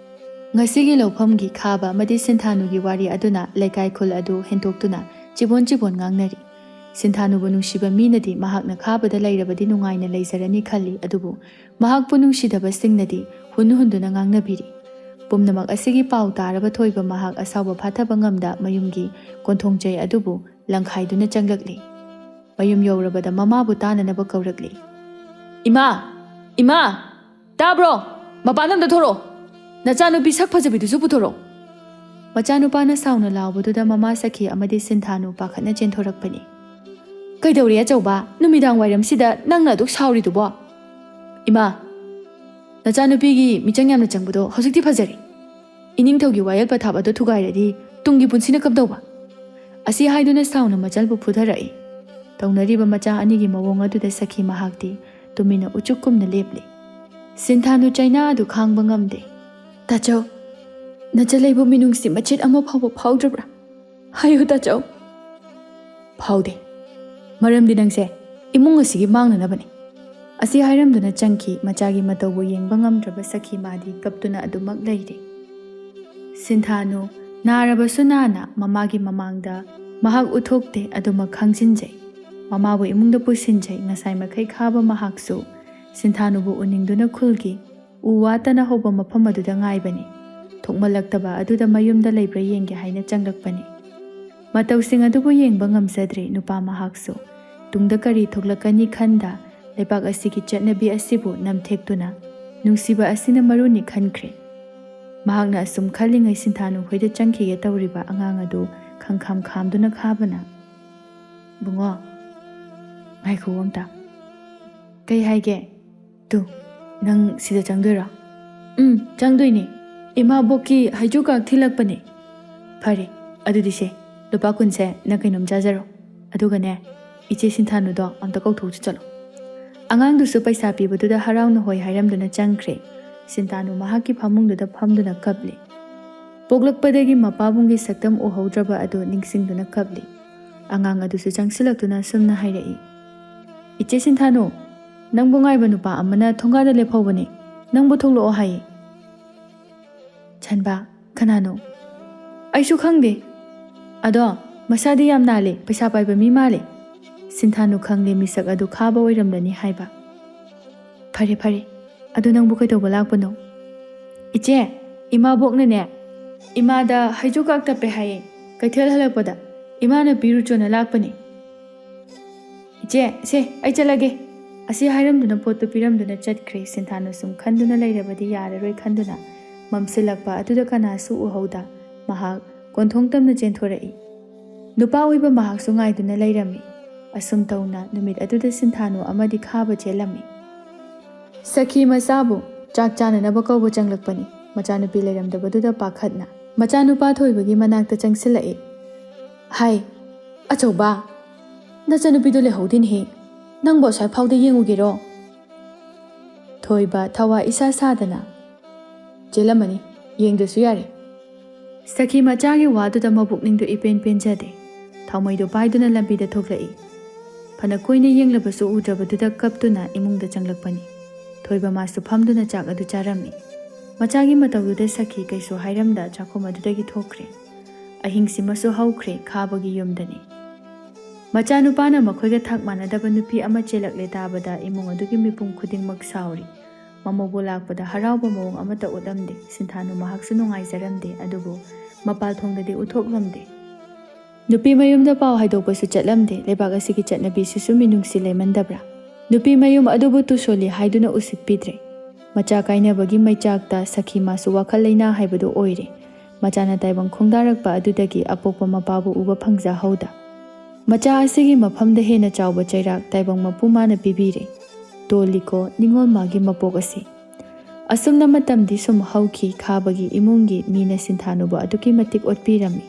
ꯉꯁꯤꯒꯤ ꯂꯧꯐꯝꯒꯤ ꯈꯥꯕ ꯑꯃꯗꯤ ꯁꯤꯟꯊꯥꯅꯨꯒꯤ ꯋꯥꯔꯤ ꯑꯗꯨꯅ ꯂꯩꯀꯥꯏ ꯈꯨꯜ ꯑꯗꯨ ꯍꯦꯟꯇꯣꯛꯇꯨꯅ ꯆꯤꯕꯣꯟ ꯆꯤꯕꯣꯟ ꯉꯥꯡꯅꯔꯤ꯫ ꯁꯤꯟꯊꯥꯅꯨꯕꯨ ꯅꯨꯡꯁꯤꯕ ꯃꯤꯅꯗꯤ ꯃꯍꯥꯛꯅ ꯈꯥꯕꯗ ꯂꯩꯔꯕꯗꯤ ꯅꯨꯡꯉꯥꯏꯅ ꯂꯩꯖꯔꯅꯤ ꯈꯜꯂꯤ, ꯑꯗꯨꯕꯨ ꯃꯍꯥꯛꯄꯨ ꯅꯨꯡꯁꯤꯗꯕꯁꯤꯡꯅꯗꯤ ꯍꯨꯟꯗꯨꯅ ꯉꯥꯡꯅꯕꯤꯔꯤ꯫ ꯄꯨꯝꯅꯃꯛ ꯑꯁꯤꯒꯤ ꯄꯥꯎ ꯇꯥꯔꯕ ꯊꯣꯏꯕ ꯃꯍꯥꯛ ꯑꯁꯥꯎꯕ ꯐꯥꯊꯕ ꯉꯝꯗ ꯃꯌꯨꯝꯒꯤ ꯀꯣꯟꯊꯣꯡꯆꯩ ꯑꯗꯨꯕꯨ ꯂꯪꯈꯥꯏꯗꯨꯅ ꯆꯪꯂꯛꯂꯤ꯫ ꯃꯌꯨꯝ ꯌꯧꯔꯕꯗ ꯃꯃꯥꯕꯨ ꯇꯥꯅꯅꯕ ꯀꯧꯔꯛꯂꯤ꯫ "ꯏꯃꯥ! ꯏꯃꯥ! ꯇꯥꯕ꯭ꯔꯣ? ꯃꯄꯥꯟꯗ ꯊꯣꯔꯛꯑꯣ! ꯅꯆꯥꯅꯨꯄꯤ ꯁꯛ ꯐꯖꯕꯤꯗꯨꯁꯨ ꯄꯨꯊꯣꯔꯛꯑꯣ!" ꯃꯆꯥꯅꯨꯄꯥꯅ ꯁꯥꯎꯅ ꯂꯥꯎꯕꯗꯨꯗ ꯃꯃꯥ ꯁꯈꯤ ꯑꯃꯗꯤ ꯁꯤꯟꯊꯥꯅꯨ ꯄꯥꯈꯠꯅ ꯆꯦꯟꯊꯣꯔꯛꯄꯅꯤ꯫ "ꯀꯩꯗꯧꯔꯦ ꯑꯆꯧꯕ? ꯅꯨꯃꯤꯗꯥꯡ ꯋꯥꯏꯔꯝꯁꯤꯗ ꯅꯪꯅ ꯑꯗꯨꯛ ꯁꯥꯎꯔꯤꯗꯨꯕꯣ?" "ꯏꯃꯥ, ꯅꯆꯥꯅꯨꯄꯤꯒꯤ ꯃꯤꯆꯪ ꯌꯥꯝꯅ ꯆꯪꯕꯗꯣ ꯍꯧꯖꯤꯛꯇꯤ ꯐꯖꯔꯦ꯫ ꯏꯅꯤꯡꯊꯧꯒꯤ ꯋꯥꯌꯦꯜ ꯄꯊꯥꯞ ꯑꯗꯨ ꯊꯨꯒꯥꯏꯔꯗꯤ ꯇꯨꯡꯒꯤ ꯄꯨꯟꯁꯤꯅ ꯀꯝꯗꯧꯕ?" ꯑꯁꯤ ꯍꯥꯏꯗꯨꯅ ꯁꯥꯎꯅ ꯃꯆꯜꯕꯨ ꯐꯨꯙꯔꯛꯏ꯫ ꯇꯧꯅꯔꯤꯕ ꯃꯆꯥ ꯑꯅꯤꯒꯤ ꯃꯑꯣꯡ ꯑꯗꯨꯗ ꯁꯈꯤ ꯃꯍꯥꯛꯇꯤ ꯇꯨꯃꯤꯟꯅ ꯎꯆꯨꯛꯀꯨꯝꯅ ꯂꯦꯞꯂꯤ꯫ ꯁꯤꯟꯊꯥꯅꯨ ꯆꯩꯅꯥ ꯑꯗꯨ ꯈꯥꯡꯕ ꯉꯝꯗꯦ꯫ "ꯇꯥꯆꯧ, ꯅꯆꯜꯂꯩꯕꯨ ꯃꯤꯅꯨꯡꯁꯤ ꯃꯆꯦꯠ ꯑꯃ ꯐꯥꯎꯕ ꯐꯥꯎꯗ꯭ꯔꯕ꯭ꯔꯥ? ꯍꯥꯏꯌꯨ ꯇꯥꯆꯧ." "ꯐꯥꯎꯗꯦ, ꯃꯔꯝꯗꯤ ꯅꯪꯁꯦ ꯏꯃꯨꯡ ꯑꯁꯤꯒꯤ ꯃꯥꯡꯅꯅꯕꯅꯤ." ꯑꯁꯤ ꯍꯥꯏꯔꯝꯗꯨꯅ ꯆꯪꯈꯤ꯫ ꯃꯆꯥꯒꯤ ꯃꯇꯧꯕꯨ ꯌꯦꯡꯕ ꯉꯝꯗ꯭ꯔꯕ ꯁꯈꯤ ꯃꯥꯗꯤ ꯀꯞꯇꯨꯅ ꯑꯗꯨꯃꯛ ꯂꯩꯔꯤ꯫ ꯁꯤꯟꯊꯥꯅꯨ ꯅꯥꯔꯕꯁꯨ ꯅꯥꯅ ꯃꯃꯥꯒꯤ ꯃꯃꯥꯡꯗ ꯃꯍꯥꯛ ꯎꯠꯊꯣꯛꯇꯦ, ꯑꯗꯨꯃꯛ ꯈꯪꯖꯤꯟꯖꯩ꯫ ꯃꯃꯥꯕꯨ ꯏꯃꯨꯡꯗ ꯄꯨꯁꯤꯟꯖꯩ꯫ ꯉꯁꯥꯏ ꯃꯈꯩ ꯈꯥꯕ ꯃꯍꯥꯛꯁꯨ ꯁꯤꯟꯊꯥꯅꯨꯕꯨ ꯎꯅꯤꯡꯗꯨꯅ ꯈꯨꯜꯒꯤ ꯎ ꯋꯥꯇꯅ ꯍꯧꯕ ꯃꯐꯝ ꯑꯗꯨꯗ ꯉꯥꯏꯕꯅꯤ꯫ ꯊꯣꯛꯃꯜꯂꯛꯇꯕ ꯑꯗꯨꯗ ꯃꯌꯨꯝꯗ ꯂꯩꯕ꯭ꯔꯥ ꯌꯦꯡꯒꯦ ꯍꯥꯏꯅ ꯆꯪꯂꯛꯄꯅꯤ꯫ ꯃꯇꯧꯁꯤꯡ ꯑꯗꯨꯕꯨ ꯌꯦꯡꯕ ꯉꯝꯖꯗ꯭ꯔꯦ ꯅꯨꯄꯥ ꯃꯍꯥꯛꯁꯨ꯫ ꯇꯨꯡꯗ ꯀꯔꯤ ꯊꯣꯛꯂꯛꯀꯅꯤ ꯈꯟꯗ ꯂꯩꯕꯥꯛ ꯑꯁꯤꯒꯤ ꯆꯠꯅꯕꯤ ꯑꯁꯤꯕꯨ ꯅꯝꯊꯦꯛꯇꯨꯅ ꯅꯨꯡꯁꯤꯕ ꯑꯁꯤꯅ ꯃꯔꯨꯅꯤ ꯈꯟꯈ꯭ꯔꯦ꯫ ꯃꯍꯥꯛꯅ ꯑꯁꯨꯝ ꯈꯜꯂꯤꯉꯩ ꯁꯤꯟꯊꯥꯅꯨ ꯍꯣꯏꯗ ꯆꯪꯈꯤꯒꯦ ꯇꯧꯔꯤꯕ ꯑꯉꯥꯡ ꯑꯗꯨ ꯈꯪꯈꯥꯝ ꯈꯥꯝꯗꯨꯅ ꯈꯥꯕꯅ, "ꯕꯨꯡꯉꯣ, ꯉꯥꯏꯈꯣ ꯑꯝꯇ꯫ ꯀꯩ ꯍꯥꯏꯒꯦ? ꯇꯨ, ꯅꯪ ꯁꯤꯗ ꯆꯪꯗꯣꯏꯔꯣ?" "ꯆꯪꯗꯣꯏꯅꯦ꯫ ꯏꯃꯥꯕꯣꯛꯀꯤ ꯍꯩꯖꯨꯀꯥꯛ ꯊꯤꯜꯂꯛꯄꯅꯦ." "ꯐꯔꯦ, ꯑꯗꯨꯗꯤ ꯁꯦ, ꯂꯨꯄꯥ 10ꯁꯦ ꯅꯪ ꯀꯩꯅꯣꯝ ꯆꯥꯖꯔꯣ, ꯑꯗꯨꯒꯅꯦ ꯏꯆꯦ ꯁꯤꯟꯊꯥꯅꯨꯗꯣ ꯑꯝꯇ ꯀꯧꯊꯣꯛꯎꯆꯣ ꯆꯠꯂꯣ." ꯑꯉꯥꯡꯗꯨꯁꯨ ꯄꯩꯁꯥ ꯄꯤꯕꯗꯨꯗ ꯍꯔꯥꯎꯅ ꯍꯣꯏ ꯍꯥꯏꯔꯝꯗꯨꯅ ꯆꯪꯈ꯭ꯔꯦ꯫ ꯁꯤꯟꯊꯥꯅꯨ ꯃꯍꯥꯛꯀꯤ ꯐꯃꯨꯡꯗꯨꯗ ꯐꯝꯗꯨꯅ ꯀꯞꯂꯤ꯫ ꯄꯣꯛꯂꯛꯄꯗꯒꯤ ꯃꯄꯥꯕꯨꯡꯒꯤ ꯁꯛꯇꯝ ꯎꯍꯧꯗ꯭ꯔꯕ ꯑꯗꯨ ꯅꯤꯡꯁꯤꯡꯗꯨꯅ ꯀꯞꯂꯤ꯫ ꯑꯉꯥꯡ ꯑꯗꯨꯁꯨ ꯆꯪꯁꯤꯜꯂꯛꯇꯨꯅ ꯁꯨꯝꯅ ꯍꯥꯏꯔꯛꯏ꯫ "ꯏꯆꯦ ꯁꯤꯟꯊꯥꯅꯨ, ꯅꯪꯕꯨ ꯉꯥꯏꯕ ꯅꯨꯄꯥ ꯑꯃꯅ ꯊꯣꯡꯒꯥꯟꯗ ꯂꯦꯞꯍꯧꯕꯅꯦ, ꯅꯪꯕꯨ ꯊꯣꯛꯂꯛꯑꯣ ꯍꯥꯏꯌꯦ." "ꯁꯟꯕꯥ, ꯀꯅꯥꯅꯣ?" "ꯑꯩꯁꯨ ꯈꯪꯗꯦ, ꯑꯗꯣ ꯃꯁꯥꯗꯤ ꯌꯥꯝ ꯅꯥꯜꯂꯦ, ꯄꯩꯁꯥ ꯄꯥꯏꯕ ꯃꯤ ꯃꯥꯜꯂꯦ." ꯁꯤꯟꯊꯥꯅꯨ ꯈꯪꯂꯦ ꯃꯤꯁꯛ ꯑꯗꯨ ꯈꯥꯕ ꯑꯣꯏꯔꯝꯂꯅꯤ ꯍꯥꯏꯕ꯫ "ꯐꯔꯦ ꯐꯔꯦ, ꯑꯗꯨ ꯅꯪꯕꯨ ꯀꯩꯗꯧꯕ ꯂꯥꯛꯄꯅꯣ?" "ꯏꯆꯦ, ꯏꯃꯥꯕꯣꯛꯅꯅꯦ ꯏꯃꯥꯗ ꯍꯩꯖꯨꯀꯥꯛ ꯇꯞꯄꯦ ꯍꯥꯏꯌꯦ, ꯀꯩꯊꯦꯜ ꯍꯜꯂꯛꯄꯗ ꯏꯃꯥꯅ ꯄꯤꯔꯨꯆꯣꯅ ꯂꯥꯛꯄꯅꯦ." "ꯏꯆꯦ, ꯁꯦ ꯑꯩ ꯆꯠꯂꯒꯦ." ꯑꯁꯤ ꯍꯥꯏꯔꯝꯗꯨꯅ ꯄꯣꯠꯇꯨ ꯄꯤꯔꯝꯗꯨꯅ ꯆꯠꯈ꯭ꯔꯦ꯫ ꯁꯤꯟꯊꯥꯅꯨ ꯁꯨꯝ ꯈꯟꯗꯨꯅ ꯂꯩꯔꯕꯗꯤ ꯌꯥꯔꯔꯣꯏ ꯈꯟꯗꯨꯅ ꯃꯝꯁꯤꯜꯂꯛꯄ ꯑꯗꯨꯗ ꯀꯅꯥꯁꯨ ꯎꯍꯧꯗ ꯃꯍꯥꯛ ꯀꯣꯟꯊꯣꯡ ꯇꯝꯅ ꯆꯦꯟꯊꯣꯔꯛꯏ꯫ ꯅꯨꯄꯥ ꯑꯣꯏꯕ ꯃꯍꯥꯛꯁꯨ ꯉꯥꯏꯗꯨꯅ ꯂꯩꯔꯝꯃꯤ꯫ ꯑꯁꯨꯝ ꯇꯧꯅ ꯅꯨꯃꯤꯠ ꯑꯗꯨꯗ ꯁꯤꯟꯊꯥꯅꯨ ꯑꯃꯗꯤ ꯈꯥꯕ ꯆꯦꯜꯂꯝꯃꯤ꯫ ꯁꯈꯤ ꯃꯆꯥꯕꯨ ꯆꯥꯛ ꯆꯥꯅꯅꯕ ꯀꯧꯕ ꯆꯪꯂꯛꯄꯅꯤ꯫ ꯃꯆꯥꯅꯨꯄꯤ ꯂꯩꯔꯝꯗꯕꯗꯨꯗ ꯄꯥꯈꯠꯅ ꯃꯆꯥꯅꯨꯄꯥ ꯊꯣꯏꯕꯒꯤ ꯃꯅꯥꯛꯇ ꯆꯪꯁꯤꯜꯂꯛꯏ꯫ "ꯍꯥꯏ, ꯑꯆꯧꯕ, ꯅꯆꯥꯅꯨꯄꯤꯗꯣ ꯂꯩꯍꯧꯗꯦꯅꯦꯍꯦ, ꯅꯪꯕꯨ ꯑꯁ꯭ꯋꯥꯏꯐꯥꯎꯗ ꯌꯦꯡꯉꯨꯒꯦꯔꯣ?" ꯊꯣꯏꯕ ꯊꯋꯥ ꯏꯁꯥ ꯁꯥꯗꯅ, "ꯆꯦꯜꯂꯝꯃꯅꯤ, ꯌꯦꯡꯗ꯭ꯔꯁꯨ ꯌꯥꯔꯦ." ꯁꯈꯤ ꯃꯆꯥꯒꯤ ꯋꯥꯗꯨꯗ ꯃꯕꯨꯛꯅꯤꯡꯗꯨ ꯏꯄꯦꯟ ꯄꯦꯟꯖꯗꯦ꯫ ꯊꯥꯎꯃꯩꯗꯨ ꯄꯥꯏꯗꯨꯅ ꯂꯝꯕꯤꯗ ꯊꯣꯛꯂꯛꯏ꯫ ꯐꯅ ꯀꯨꯏꯅ ꯌꯦꯡꯂꯕꯁꯨ ꯎꯗ꯭ꯔꯕꯗꯨꯗ ꯀꯞꯇꯨꯅ ꯏꯃꯨꯡꯗ ꯆꯪꯂꯛꯄꯅꯤ꯫ ꯊꯣꯏꯕ ꯃꯥꯁꯨ ꯐꯝꯗꯨꯅ ꯆꯥꯛ ꯑꯗꯨ ꯆꯥꯔꯝꯃꯤ꯫ ꯃꯆꯥꯒꯤ ꯃꯇꯧꯗꯨꯗ ꯁꯈꯤ ꯀꯩꯁꯨ ꯍꯥꯏꯔꯝꯗ ꯆꯥꯛꯈꯨꯝ ꯑꯗꯨꯗꯒꯤ ꯊꯣꯛꯈ꯭ꯔꯦ꯫ ꯑꯍꯤꯡꯁꯤꯃꯁꯨ ꯍꯧꯈ꯭ꯔꯦ ꯈꯥꯕꯒꯤ ꯌꯨꯝꯗꯅꯤ꯫ ꯃꯆꯥꯅꯨꯄꯥꯅ ꯃꯈꯣꯏꯒ ꯊꯥꯛ ꯃꯥꯟꯅꯗꯕ ꯅꯨꯄꯤ ꯑꯃ ꯆꯦꯜꯂꯛꯂꯦ ꯇꯥꯕꯗ ꯏꯃꯨꯡ ꯑꯗꯨꯒꯤ ꯃꯤꯄꯨꯝ ꯈꯨꯗꯤꯡꯃꯛ ꯁꯥꯎꯔꯤ꯫ ꯃꯃꯧꯕꯨ ꯂꯥꯛꯄꯗ ꯍꯔꯥꯎꯕ ꯃꯑꯣꯡ ꯑꯃꯠꯇ ꯎꯠꯂꯝꯗꯦ꯫ ꯁꯤꯟꯊꯥꯅꯨ ꯃꯍꯥꯛꯁꯨ ꯅꯨꯡꯉꯥꯏꯖꯔꯝꯗꯦ, ꯑꯗꯨꯕꯨ ꯃꯄꯥꯜꯊꯣꯡꯗꯗꯤ ꯎꯠꯊꯣꯛꯂꯝꯗꯦ꯫ ꯅꯨꯄꯤ ꯃꯌꯨꯝꯗ ꯄꯥꯎ ꯍꯥꯏꯗꯣꯛꯄꯁꯨ ꯆꯠꯂꯝꯗꯦ꯫ ꯂꯩꯕꯥꯛ ꯑꯁꯤꯒꯤ ꯆꯠꯅꯕꯤꯁꯤꯁꯨ ꯃꯤꯅꯨꯡꯁꯤ ꯂꯩꯃꯟꯗꯕ꯭ꯔꯥ? ꯅꯨꯄꯤ ꯃꯌꯨꯝ ꯑꯗꯨꯕꯨ ꯇꯨꯁꯣꯜꯂꯤ ꯍꯥꯏꯗꯨꯅ ꯎꯁꯤꯠꯄꯤꯗ꯭ꯔꯦ꯫ ꯃꯆꯥ ꯀꯥꯏꯅꯕꯒꯤ ꯃꯩꯆꯥꯛꯇ ꯁꯈꯤ ꯃꯥꯁꯨ ꯋꯥꯈꯜ ꯂꯩꯅꯥ ꯍꯥꯏꯕꯗꯨ ꯑꯣꯏꯔꯦ꯫ ꯃꯆꯥꯅ ꯇꯥꯏꯕꯪ ꯈꯣꯡꯗꯥꯔꯛꯄ ꯑꯗꯨꯗꯒꯤ ꯑꯄꯣꯛꯄ ꯃꯄꯥꯕꯨ ꯎꯕ ꯐꯪꯖꯍꯧꯗ꯫ ꯃꯆꯥ ꯑꯁꯤꯒꯤ ꯃꯐꯝꯗ ꯍꯦꯟꯅ ꯆꯥꯎꯕ ꯆꯩꯔꯥꯛ ꯇꯥꯏꯕꯪ ꯃꯄꯨ ꯃꯥꯅ ꯄꯤꯕꯤꯔꯦ꯫ ꯇꯣꯜꯂꯤꯀꯣ ꯅꯤꯡꯉꯣꯜ ꯃꯥꯒꯤ ꯃꯄꯣꯛ ꯑꯁꯤ꯫ ꯑꯁꯨꯝꯅ ꯃꯇꯝꯗꯤ ꯁꯨꯝ ꯍꯧꯈꯤ ꯈꯥꯕꯒꯤ ꯏꯃꯨꯡꯒꯤ ꯃꯤꯅ ꯁꯤꯟꯊꯥꯅꯨꯕꯨ ꯑꯗꯨꯛꯀꯤ ꯃꯇꯤꯛ ꯑꯣꯠꯄꯤꯔꯝꯃꯤ꯫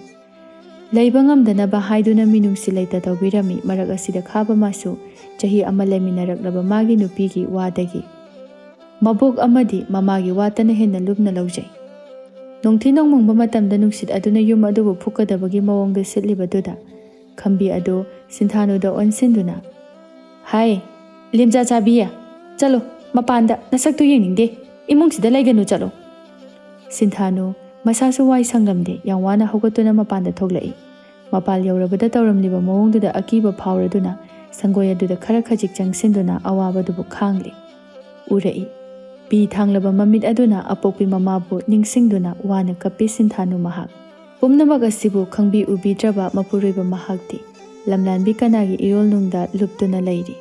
ꯂꯩꯕ ꯉꯝꯗꯅꯕ ꯍꯥꯏꯗꯨꯅ ꯃꯤꯅꯨꯡꯁꯤ ꯂꯩꯇ ꯇꯧꯕꯤꯔꯝꯃꯤ꯫ ꯃꯔꯛ ꯑꯁꯤꯗ ꯈꯥꯕ ꯃꯥꯁꯨ ꯆꯍꯤ ꯑꯃ ꯂꯩꯃꯤꯟꯅꯔꯛꯂꯕ ꯃꯥꯒꯤ ꯅꯨꯄꯤꯒꯤ ꯋꯥꯗꯒꯤ ꯃꯕꯣꯛ ꯑꯃꯗꯤ ꯃꯃꯥꯒꯤ ꯋꯥꯇꯅ ꯍꯦꯟꯅ ꯂꯨꯝꯅ ꯂꯧꯖꯩ꯫ ꯅꯣꯡꯊꯤ ꯅꯣꯡꯃꯪꯕ ꯃꯇꯝꯗ ꯅꯨꯡꯁꯤꯠ ꯑꯗꯨꯅ ꯌꯨꯝ ꯑꯗꯨꯕꯨ ꯐꯨꯛꯀꯗꯕꯒꯤ ꯃꯑꯣꯡꯗ ꯁꯤꯠꯂꯤꯕꯗꯨꯗ ꯈꯝꯕꯤ ꯑꯗꯨ ꯁꯤꯟꯊꯥꯅꯨꯗ ꯑꯣꯟꯁꯤꯟꯗꯨꯅ "ꯍꯥꯏ ꯂꯦꯝꯖꯥ ꯆꯥꯕꯤꯌꯦ, ꯆꯠꯂꯣ ꯃꯄꯥꯟꯗ, ꯅꯁꯛꯇꯨ ꯌꯦꯡꯅꯤꯡꯗꯦ, ꯏꯃꯨꯡꯁꯤꯗ ꯂꯩꯒꯅꯨ, ꯆꯠꯂꯣ"꯫ ꯁꯤꯟꯊꯥꯅꯨ ꯃꯁꯥꯁꯨ ꯋꯥꯏ ꯁꯪꯂꯝꯗꯦ, ꯌꯥꯝ ꯋꯥꯅ ꯍꯧꯒꯠꯇꯨꯅ ꯃꯄꯥꯟꯗ ꯊꯣꯛꯂꯛꯏ꯫ ꯃꯄꯥꯜ ꯌꯧꯔꯕꯗ ꯇꯧꯔꯝꯂꯤꯕ ꯃꯑꯣꯡꯗꯨꯗ ꯑꯀꯤꯕ ꯐꯥꯎꯔꯗꯨꯅ ꯁꯪꯒꯣꯏ ꯑꯗꯨꯗ ꯈꯔ ꯈꯖꯤꯛ ꯆꯪꯁꯤꯟꯗꯨꯅ ꯑꯋꯥꯕꯗꯨꯕꯨ ꯈꯥꯡꯂꯤ꯫ ꯎꯔꯛꯏ ꯄꯤ ꯊꯥꯡꯂꯕ ꯃꯃꯤꯠ ꯑꯗꯨꯅ ꯑꯄꯣꯛꯄꯤ ꯃꯃꯥꯕꯨ ꯅꯤꯡꯁꯤꯡꯗꯨꯅ ꯋꯥꯅ ꯀꯞꯄꯤ ꯁꯤꯟꯊꯥꯅꯨ ꯃꯍꯥꯛ꯫ ꯄꯨꯝꯅꯃꯛ ꯑꯁꯤꯕꯨ ꯈꯪꯕꯤ ꯎꯕꯤꯗ꯭ꯔꯕ ꯃꯄꯨꯔꯣꯏꯕ ꯃꯍꯥꯛꯇꯤ ꯂꯝꯂꯥꯟꯕꯤ ꯀꯅꯥꯒꯤ ꯏꯔꯣꯜꯅꯨꯡꯗ ꯂꯨꯞꯇꯨꯅ ꯂꯩꯔꯤ꯫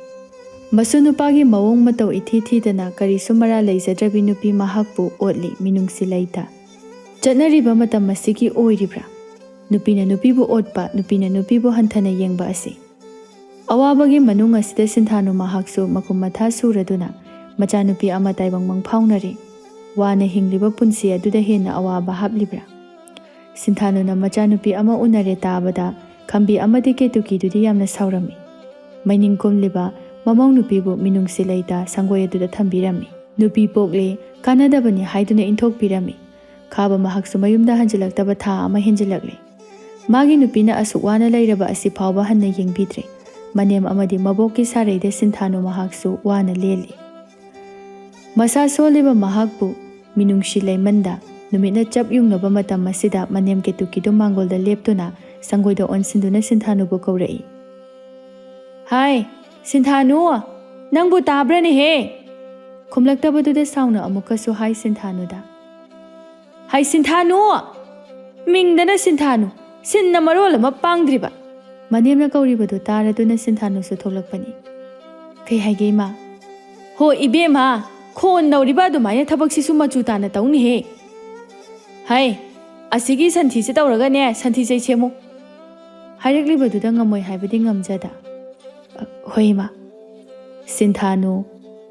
ꯃꯁꯨ ꯅꯨꯄꯥꯒꯤ ꯃꯑꯣꯡ ꯃꯇꯧ ꯏꯊꯤ ꯊꯤꯗꯅ ꯀꯔꯤꯁꯨ ꯃꯔꯥ ꯂꯩꯖꯗ꯭ꯔꯕꯤ ꯅꯨꯄꯤ ꯃꯍꯥꯛꯄꯨ ꯑꯣꯠꯂꯤ ꯃꯤꯅꯨꯡꯁꯤ ꯂꯩꯇ꯫ ꯆꯠꯅꯔꯤꯕ ꯃꯇꯝ ꯑꯁꯤꯒꯤ ꯑꯣꯏꯔꯤꯕ꯭ꯔꯥ ꯅꯨꯄꯤꯅ ꯅꯨꯄꯤꯕꯨ ꯑꯣꯠꯄ, ꯅꯨꯄꯤꯅ ꯅꯨꯄꯤꯕꯨ ꯍꯟꯊꯅ ꯌꯦꯡꯕ ꯑꯁꯤ? ꯑꯋꯥꯕꯒꯤ ꯃꯅꯨꯡ ꯑꯁꯤꯗ ꯁꯤꯟꯊꯥꯅꯨ ꯃꯍꯥꯛꯁꯨ ꯃꯈꯨꯝ ꯃꯊꯥ ꯁꯨꯔꯗꯨꯅ ꯃꯆꯥꯅꯨꯄꯤ ꯑꯃ ꯇꯥꯏꯕꯪ ꯃꯪꯐꯥꯎꯅꯔꯤ꯫ ꯋꯥꯅ ꯍꯤꯡꯂꯤꯕ ꯄꯨꯟꯁꯤ ꯑꯗꯨꯗ ꯍꯦꯟꯅ ꯑꯋꯥꯕ ꯍꯥꯞꯂꯤꯕ꯭ꯔꯥ? ꯁꯤꯟꯊꯥꯅꯨꯅ ꯃꯆꯥꯅꯨꯄꯤ ꯑꯃ ꯎꯅꯔꯦ ꯇꯥꯕꯗ ꯈꯝꯕꯤ ꯑꯃꯗꯤ ꯀꯦꯇꯨꯀꯤꯗꯨꯗꯤ ꯌꯥꯝꯅ ꯁꯥꯎꯔꯝꯃꯤ꯫ ꯃꯩꯅꯤꯡ ꯀꯨꯝꯂꯤꯕ ꯃꯃꯧ ꯅꯨꯄꯤꯕు ꯃꯤꯅꯨꯡꯁꯤ ꯂꯩꯇ ꯁꯪꯒꯣꯏ ꯑꯗꯨꯗ ꯊꯝꯕꯤꯔꯝꯃꯤ꯫ ꯅꯨꯄꯤ ꯄꯣꯛꯂꯦ ꯀꯥꯟꯅꯗꯕꯅꯤ ꯍꯥꯏꯗꯨꯅ ꯏꯟꯊꯣꯛꯄꯤꯔꯝꯃꯤ꯫ ꯈꯥꯕ ꯃꯍꯥꯛꯁꯨ ꯃꯌꯨꯝꯗ ꯍꯟꯖꯤꯜꯂꯛꯇꯕ ꯊꯥ ꯑꯃ ꯍꯦꯟꯖꯤꯜꯂꯛꯂꯦ꯫ ꯃꯥꯒꯤ ꯅꯨꯄꯤꯅ ꯑꯁꯨꯛ ꯋꯥꯅ ꯂꯩꯔꯕ ꯑꯁꯤ ꯐꯥꯎꯕ ꯍꯟꯅ ꯌꯦꯡꯕꯤꯗ꯭ꯔꯦ꯫ ꯃꯅꯦꯝ ꯑꯃꯗꯤ ꯃꯕꯣꯛꯀꯤ ꯁꯥꯔꯩꯗ ꯁꯤꯟꯊꯥꯅꯨ ꯃꯍꯥꯛꯁꯨ ꯋꯥꯅ ꯂꯦꯜꯂꯤ꯫ ꯃꯁꯥ ꯁꯣꯜꯂꯤꯕ ꯃꯍꯥꯛꯄꯨ ꯃꯤꯅꯨꯡꯁꯤ ꯂꯩꯃꯟꯗ ꯅꯨꯃꯤꯠꯅ ꯆꯞ ꯌꯨꯡꯂꯕ ꯃꯇꯝ ꯑꯁꯤꯗ ꯃꯅꯦꯝ ꯀꯦꯇꯨꯀꯤꯗꯨ ꯃꯥꯡꯒꯣꯜꯗ ꯂꯦꯞꯇꯨꯅ ꯁꯪꯒꯣꯏꯗ ꯑꯣꯟꯁꯤꯟꯗꯨꯅ ꯁꯤꯟꯊꯥꯅꯨꯕꯨ ꯀꯧꯔꯛꯏ꯫ "ꯍꯥꯏ ꯁꯤꯟꯊꯥꯅꯨ, ꯅꯪꯕꯨ ꯇꯥꯕ꯭ꯔꯅꯦꯍꯦ"꯫ ꯈꯨꯝꯂꯛꯇꯕꯗꯨꯗ ꯁꯥꯎꯅ ꯑꯃꯨꯛꯀꯁꯨ ꯍꯥꯏ ꯁꯤꯟꯊꯥꯅꯨꯗ "ꯍꯥꯏ ꯁꯤꯟꯊꯥꯅꯨ, ꯃꯤꯡꯗꯅ ꯁꯤꯟꯊꯥꯅꯨ, ꯁꯤꯟꯅ ꯃꯔꯣꯜ ꯑꯃ ꯄꯥꯡꯗ꯭ꯔꯤꯕ"꯫ ꯃꯅꯦꯝꯅ ꯀꯧꯔꯤꯕꯗꯨ ꯇꯥꯔꯗꯨꯅ ꯁꯤꯟꯊꯥꯅꯨꯁꯨ ꯊꯣꯛꯂꯛꯄꯅꯤ꯫ "ꯀꯩ ꯍꯥꯏꯒꯦ ꯏꯃꯥ"꯫ "ꯍꯣ ꯏꯕꯦꯝꯃ, ꯈꯣꯟ ꯅꯧꯔꯤꯕ ꯑꯗꯨꯃꯥꯏꯅ ꯊꯕꯛꯁꯤꯁꯨ ꯃꯆꯨ ꯇꯥꯅ ꯇꯧꯅꯤꯍꯦ꯫ ꯍꯥꯏ ꯑꯁꯤꯒꯤ ꯁꯟꯊꯤꯁꯦ ꯇꯧꯔꯒꯅꯦ ꯁꯟꯊꯤ ꯆꯩ ꯁꯦꯝꯃꯨ"꯫ ꯍꯥꯏꯔꯛꯂꯤꯕꯗꯨꯗ ꯉꯝꯃꯣꯏ ꯍꯥꯏꯕꯗꯤ ꯉꯝꯖꯗ "ꯍꯣꯏ ꯏꯃꯥ"꯫ ꯁꯤꯟꯊꯥꯅꯨ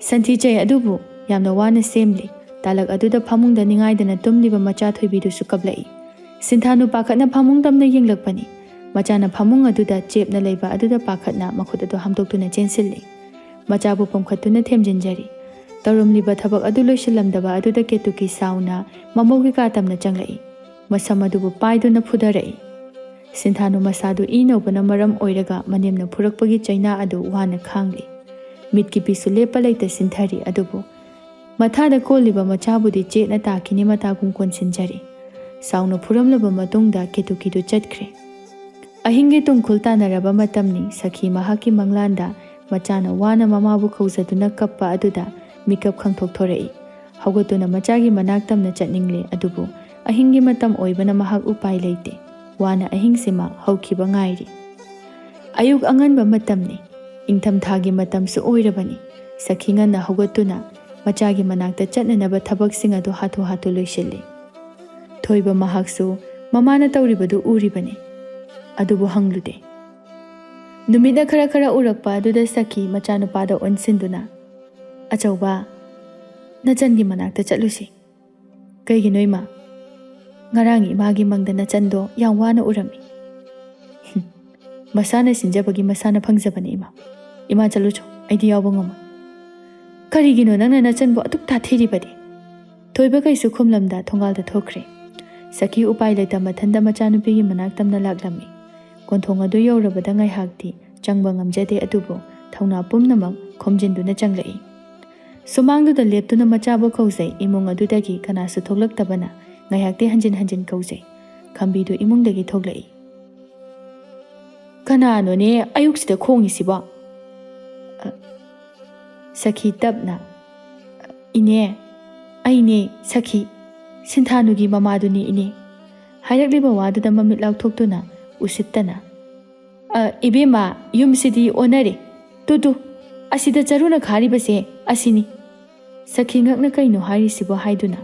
ꯁꯟꯊꯤ ꯆꯩ ꯑꯗꯨꯕꯨ ꯌꯥꯝꯅ ꯋꯥꯅ ꯁꯦꯝꯂꯤ꯫ ꯇꯥꯂꯛ ꯑꯗꯨꯗ ꯐꯃꯨꯡꯗ ꯅꯤꯡꯉꯥꯏꯗꯅ ꯇꯨꯝꯂꯤꯕ ꯃꯆꯥ ꯊꯣꯏꯕꯤꯗꯨꯁꯨ ꯀꯞꯂꯛꯏ꯫ ꯁꯤꯟꯊꯥꯅꯨ ꯄꯥꯈꯠꯅ ꯐꯃꯨꯡ ꯇꯝꯅ ꯌꯦꯡꯂꯛꯄꯅꯤ꯫ ꯃꯆꯥꯅ ꯐꯃꯨꯡ ꯑꯗꯨꯗ ꯆꯦꯞꯅ ꯂꯩꯕ ꯑꯗꯨꯗ ꯄꯥꯈꯠꯅ ꯃꯈꯨꯠ ꯑꯗꯨ ꯍꯥꯝꯗꯣꯛꯇꯨꯅ ꯆꯦꯟꯁꯤꯜꯂꯤ꯫ ꯃꯆꯥꯕꯨ ꯄꯣꯝꯈꯠꯇꯨꯅ ꯊꯦꯝꯖꯤꯟꯖꯔꯤ꯫ ꯇꯧꯔꯝꯂꯤꯕ ꯊꯕꯛ ꯑꯗꯨ ꯂꯣꯏꯁꯤꯜꯂꯝꯗꯕ ꯑꯗꯨꯗ ꯀꯦꯇꯨꯀꯤ ꯁꯥꯎꯅ ꯃꯃꯧꯒꯤ ꯀꯥ ꯇꯝꯅ ꯆꯪꯂꯛꯏ꯫ ꯃꯁꯝ ꯑꯗꯨꯕꯨ ꯄꯥꯏꯗꯨꯅ ꯐꯨꯙꯔꯛꯏ꯫ ꯁꯤꯟꯊꯥꯅꯨ ꯃꯁꯥꯗꯨ ꯏ ꯅꯧꯕꯅ ꯃꯔꯝ ꯑꯣꯏꯔꯒ ꯃꯅꯦꯝꯅ ꯐꯨꯔꯛꯄꯒꯤ ꯆꯩꯅꯥ ꯑꯗꯨ ꯋꯥꯅ ꯈꯥꯡꯂꯤ꯫ ꯃꯤꯠꯀꯤ ꯄꯤꯁꯨ ꯂꯦꯞꯄ ꯂꯩꯇ ꯁꯤꯟꯊꯔꯤ꯫ ꯑꯗꯨꯕꯨ ꯃꯊꯥꯗ ꯀꯣꯜꯂꯤꯕ ꯃꯆꯥꯕꯨꯗꯤ ꯆꯦꯠꯅ ꯇꯥꯈꯤꯅꯤ ꯃꯇꯥꯒꯨꯝ ꯀꯣꯟꯁꯤꯟꯖꯔꯤ꯫ ꯁꯥꯎꯅ ꯐꯨꯔꯝꯂꯕ ꯃꯇꯨꯡꯗ ꯀꯦꯇꯨꯀꯤꯗꯨ ꯆꯠꯈ꯭ꯔꯦ꯫ ꯑꯍꯤꯡꯒꯤ ꯇꯨꯝꯈꯨꯜ ꯇꯥꯟꯅꯔꯕ ꯃꯇꯝꯅꯤ꯫ ꯁꯈꯤ ꯃꯍꯥꯛꯀꯤ ꯃꯪꯂꯥꯟꯗ ꯃꯆꯥꯅ ꯋꯥꯅ ꯃꯃꯥꯕꯨ ꯀꯧꯖꯗꯨꯅ ꯀꯞꯄ ꯑꯗꯨꯗ ꯃꯤꯀꯞ ꯈꯪꯊꯣꯛꯊꯣꯔꯛꯏ꯫ ꯍꯧꯒꯠꯇꯨꯅ ꯃꯆꯥꯒꯤ ꯃꯅꯥꯛ ꯇꯝꯅ ꯆꯠꯅꯤꯡꯂꯦ꯫ ꯑꯗꯨꯕꯨ ꯑꯍꯤꯡꯒꯤ ꯃꯇꯝ ꯑꯣꯏꯕꯅ ꯃꯍꯥꯛ ꯎꯄꯥꯏ ꯂꯩꯇꯦ꯫ ꯋꯥꯅ ꯑꯍꯤꯡꯁꯤꯃ ꯍꯧꯈꯤꯕ ꯉꯥꯏꯔꯤ꯫ ꯑꯌꯨꯛ ꯑꯉꯟꯕ ꯃꯇꯝꯅꯤ꯫ ꯏꯪꯊꯝꯊꯥꯒꯤ ꯃꯇꯝꯁꯨ ꯑꯣꯏꯔꯕꯅꯤ꯫ ꯁꯈꯤ ꯉꯟꯅ ꯍꯧꯒꯠꯇꯨꯅ ꯃꯆꯥꯒꯤ ꯃꯅꯥꯛꯇ ꯆꯠꯅꯅꯕ ꯊꯕꯛꯁꯤꯡ ꯑꯗꯨ ꯍꯥꯊꯨ ꯍꯥꯊꯨ ꯂꯣꯏꯁꯤꯜꯂꯤ꯫ ꯊꯣꯏꯕ ꯃꯍꯥꯛꯁꯨ ꯃꯃꯥꯅ ꯇꯧꯔꯤꯕꯗꯨ ꯎꯔꯤꯕꯅꯤ꯫ ꯑꯗꯨꯕꯨ ꯍꯪꯂꯨꯗꯦ꯫ ꯅꯨꯃꯤꯠꯅ ꯈꯔ ꯈꯔ ꯎꯔꯛꯄ ꯑꯗꯨꯗ ꯁꯈꯤ ꯃꯆꯥꯅꯨꯄꯥꯗ ꯑꯣꯟꯁꯤꯟꯗꯨꯅ "ꯑꯆꯧꯕ, ꯅꯆꯟꯒꯤ ꯃꯅꯥꯛꯇ ꯆꯠꯂꯨꯁꯤ"꯫ "ꯀꯩꯒꯤꯅꯣ ꯏꯃꯥ"꯫ "ꯉꯔꯥꯡ ꯏꯃꯥꯒꯤ ꯃꯪꯗ ꯅꯆꯟꯗꯣ ꯌꯥꯝ ꯋꯥꯅ ꯎꯔꯝꯃꯤ"꯫ "ꯃꯁꯥꯅ ꯁꯤꯟꯖꯕꯒꯤ ꯃꯁꯥꯅ ꯐꯪꯖꯕꯅꯤ ꯏꯃꯥ꯫ ꯏꯃꯥ ꯆꯠꯂꯨꯆꯣ, ꯑꯩꯗꯤ ꯌꯥꯎꯕ ꯉꯝꯃꯣꯏ"꯫ "ꯀꯔꯤꯒꯤꯅꯣ ꯅꯪꯅ ꯅꯆꯟꯕꯨ ꯑꯗꯨꯛ ꯇꯥꯊꯤꯔꯤꯕꯗꯤ"꯫ ꯊꯣꯏꯕ ꯀꯩꯁꯨ ꯈꯨꯝꯂꯝꯗ ꯊꯣꯡꯒꯥꯜꯗ ꯊꯣꯛꯈ꯭ꯔꯦ꯫ ꯁꯈꯤ ꯎꯄꯥꯏ ꯂꯩꯇ ꯃꯊꯟꯇ ꯃꯆꯥꯅꯨꯄꯤꯒꯤ ꯃꯅꯥꯛ ꯇꯝꯅ ꯂꯥꯛꯂꯝꯃꯤ꯫ ꯀꯣꯟꯊꯣꯡ ꯑꯗꯨ ꯌꯧꯔꯕꯗ ꯉꯥꯏꯍꯥꯛꯇꯤ ꯆꯪꯕ ꯉꯝꯖꯗꯦ꯫ ꯑꯗꯨꯕꯨ ꯊꯧꯅꯥ ꯄꯨꯝꯅꯃꯛ ꯈꯣꯝꯖꯤꯟꯗꯨꯅ ꯆꯪꯂꯛꯏ꯫ ꯁꯨꯃꯥꯡꯗꯨꯗ ꯂꯦꯞꯇꯨꯅ ꯃꯆꯥꯕꯨ ꯀꯧꯖꯩ꯫ ꯏꯃꯨꯡ ꯑꯗꯨꯗꯒꯤ ꯀꯅꯥꯁꯨ ꯊꯣꯛꯂꯛꯇꯕꯅ ꯉꯥꯏꯍꯥꯛꯇꯤ ꯍꯟꯖꯤꯟ ꯍꯟꯖꯤನ್ ꯀꯧꯖꯩ꯫ ꯈꯝꯕꯤꯗꯨ ꯏꯃꯨꯡꯗꯒꯤ ꯊꯣꯛꯂꯛꯏ꯫ "ꯀꯅꯥꯅꯣꯅꯦ ꯑꯌꯨꯛꯁꯤꯗ ꯈꯣꯡꯉꯤꯁꯤꯕꯣ"꯫ ꯁꯈꯤ ꯇꯞꯅ "ꯏꯅꯦ, ꯑꯩꯅꯦ ꯁꯈꯤ, ꯁꯤꯟꯊꯥꯅꯨꯒꯤ ꯃꯃꯥꯗꯨꯅꯤ ꯏꯅꯦ"꯫ ꯍꯥꯏꯔꯛꯂꯤꯕ ꯋꯥꯗꯨꯗ ꯃꯃꯤꯠ ꯂꯥꯎꯊꯣꯛꯇꯨꯅ ꯎꯁꯤꯠꯇꯅ "ꯏꯕꯦꯝꯃ, ꯌꯨꯝꯁꯤꯗꯤ ꯑꯣꯟꯅꯔꯦ꯫ ꯇꯨ ꯑꯁꯤꯗ ꯆꯔꯨꯅ ꯈꯥꯔꯤꯕꯁꯦ ꯑꯁꯤꯅꯤ"꯫ ꯁꯈꯤ ꯉꯛꯅ ꯀꯩꯅꯣ ꯍꯥꯏꯔꯤꯁꯤꯕꯣ ꯍꯥꯏꯗꯨꯅ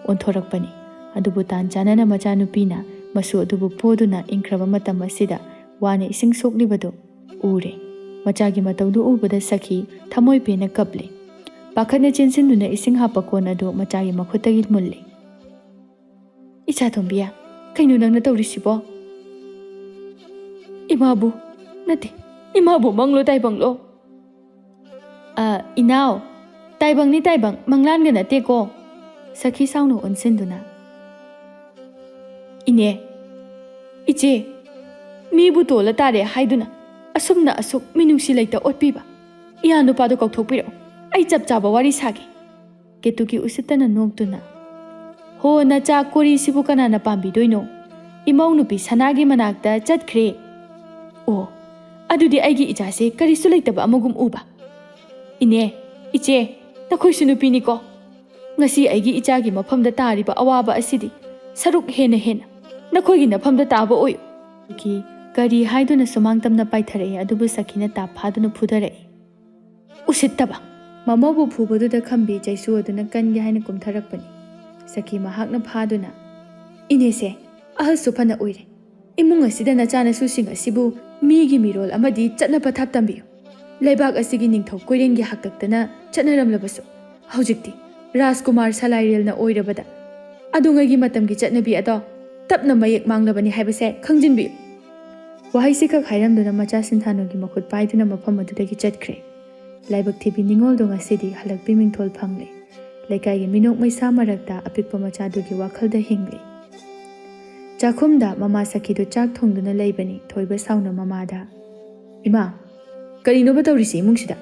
ꯑꯣꯟꯊꯣꯔꯛꯄꯅꯤ꯫ ꯑꯗꯨꯕꯨ ꯇꯥꯟ ꯆꯥꯅꯅ ꯃꯆꯥꯅꯨꯄꯤꯅ ꯃꯁꯨ ꯑꯗꯨꯕꯨ ꯄꯣꯗꯨꯅ ꯏꯪꯈ꯭ꯔꯕ ꯃꯇꯝ ꯑꯁꯤꯗ ꯋꯥꯅ ꯏꯁꯤꯡ ꯁꯣꯛꯂꯤꯕꯗꯨ ꯎꯔꯦ꯫ ꯃꯆꯥꯒꯤ ꯃꯇꯧꯗꯨ ꯎꯕꯗ ꯁꯈꯤ ꯊꯃꯣꯏ ꯄꯦꯟꯅ ꯀꯞꯂꯦ꯫ Pakhana chensinduna ising hapa kon adu machagi makhutagi mulli. Icha thombiya, kainu nangna tawrisibo? Imabu, nate, imabu manglo taibanglo. Inao, taibang ni taibang, manglan ga nate ko. Sakhi saunu onsinduna. Ine, iche, mi butola tare haiduna, asumna asuk minungsi laita otpiba. Iya nupado kauthokpiro, ai chap chaba wari sagi. Ketuki usitana noktuna. Ho na cha kori sibu kanana pambidoino. Imau nupi sanagi manakta chatkre. Oh, adudi aigi ijase karisu laitaba amagum uba. Ine, iche, nakhoi nupi niko. Ngasi aigi ichagi mafamda tariba awaba asidi saruk hena hena nakhoi nafamda taba oyo. Ki kari haiduna sumangtamna paithare adubu Sakhina ta phaduna phudare. Usittaba mamabu phubaduda khambi jaisu aduna kange haina kumtharakpani. Sakhi mahakna phaduna inese ahal sufana oire. Imung asida nachana susing asibu migi mirol amadi chatna pathap tambiyo. Leibak asigi ningthau koirengi haktaktana chatnaramlabasu. Haujikti Rajkumar Salairil na oirabada. Adungagi matamgi chatnabi ado tapna mayek manglabani haibase khangjinbiyo. Wahai sikak hairamduna macha Sinthanugi makhut paiduna mafam adudagi chatkre. Laibak thibi ningoldo ngasidi halakpi mingthol phangli. Leikaigi minok maisa marakta apikpa machadugi wakhalda hingli. Chakhumda mama Sakhidu chak thongduna leibani thoiba sauna mamada. Ima, karino ba tawrisi imungsida?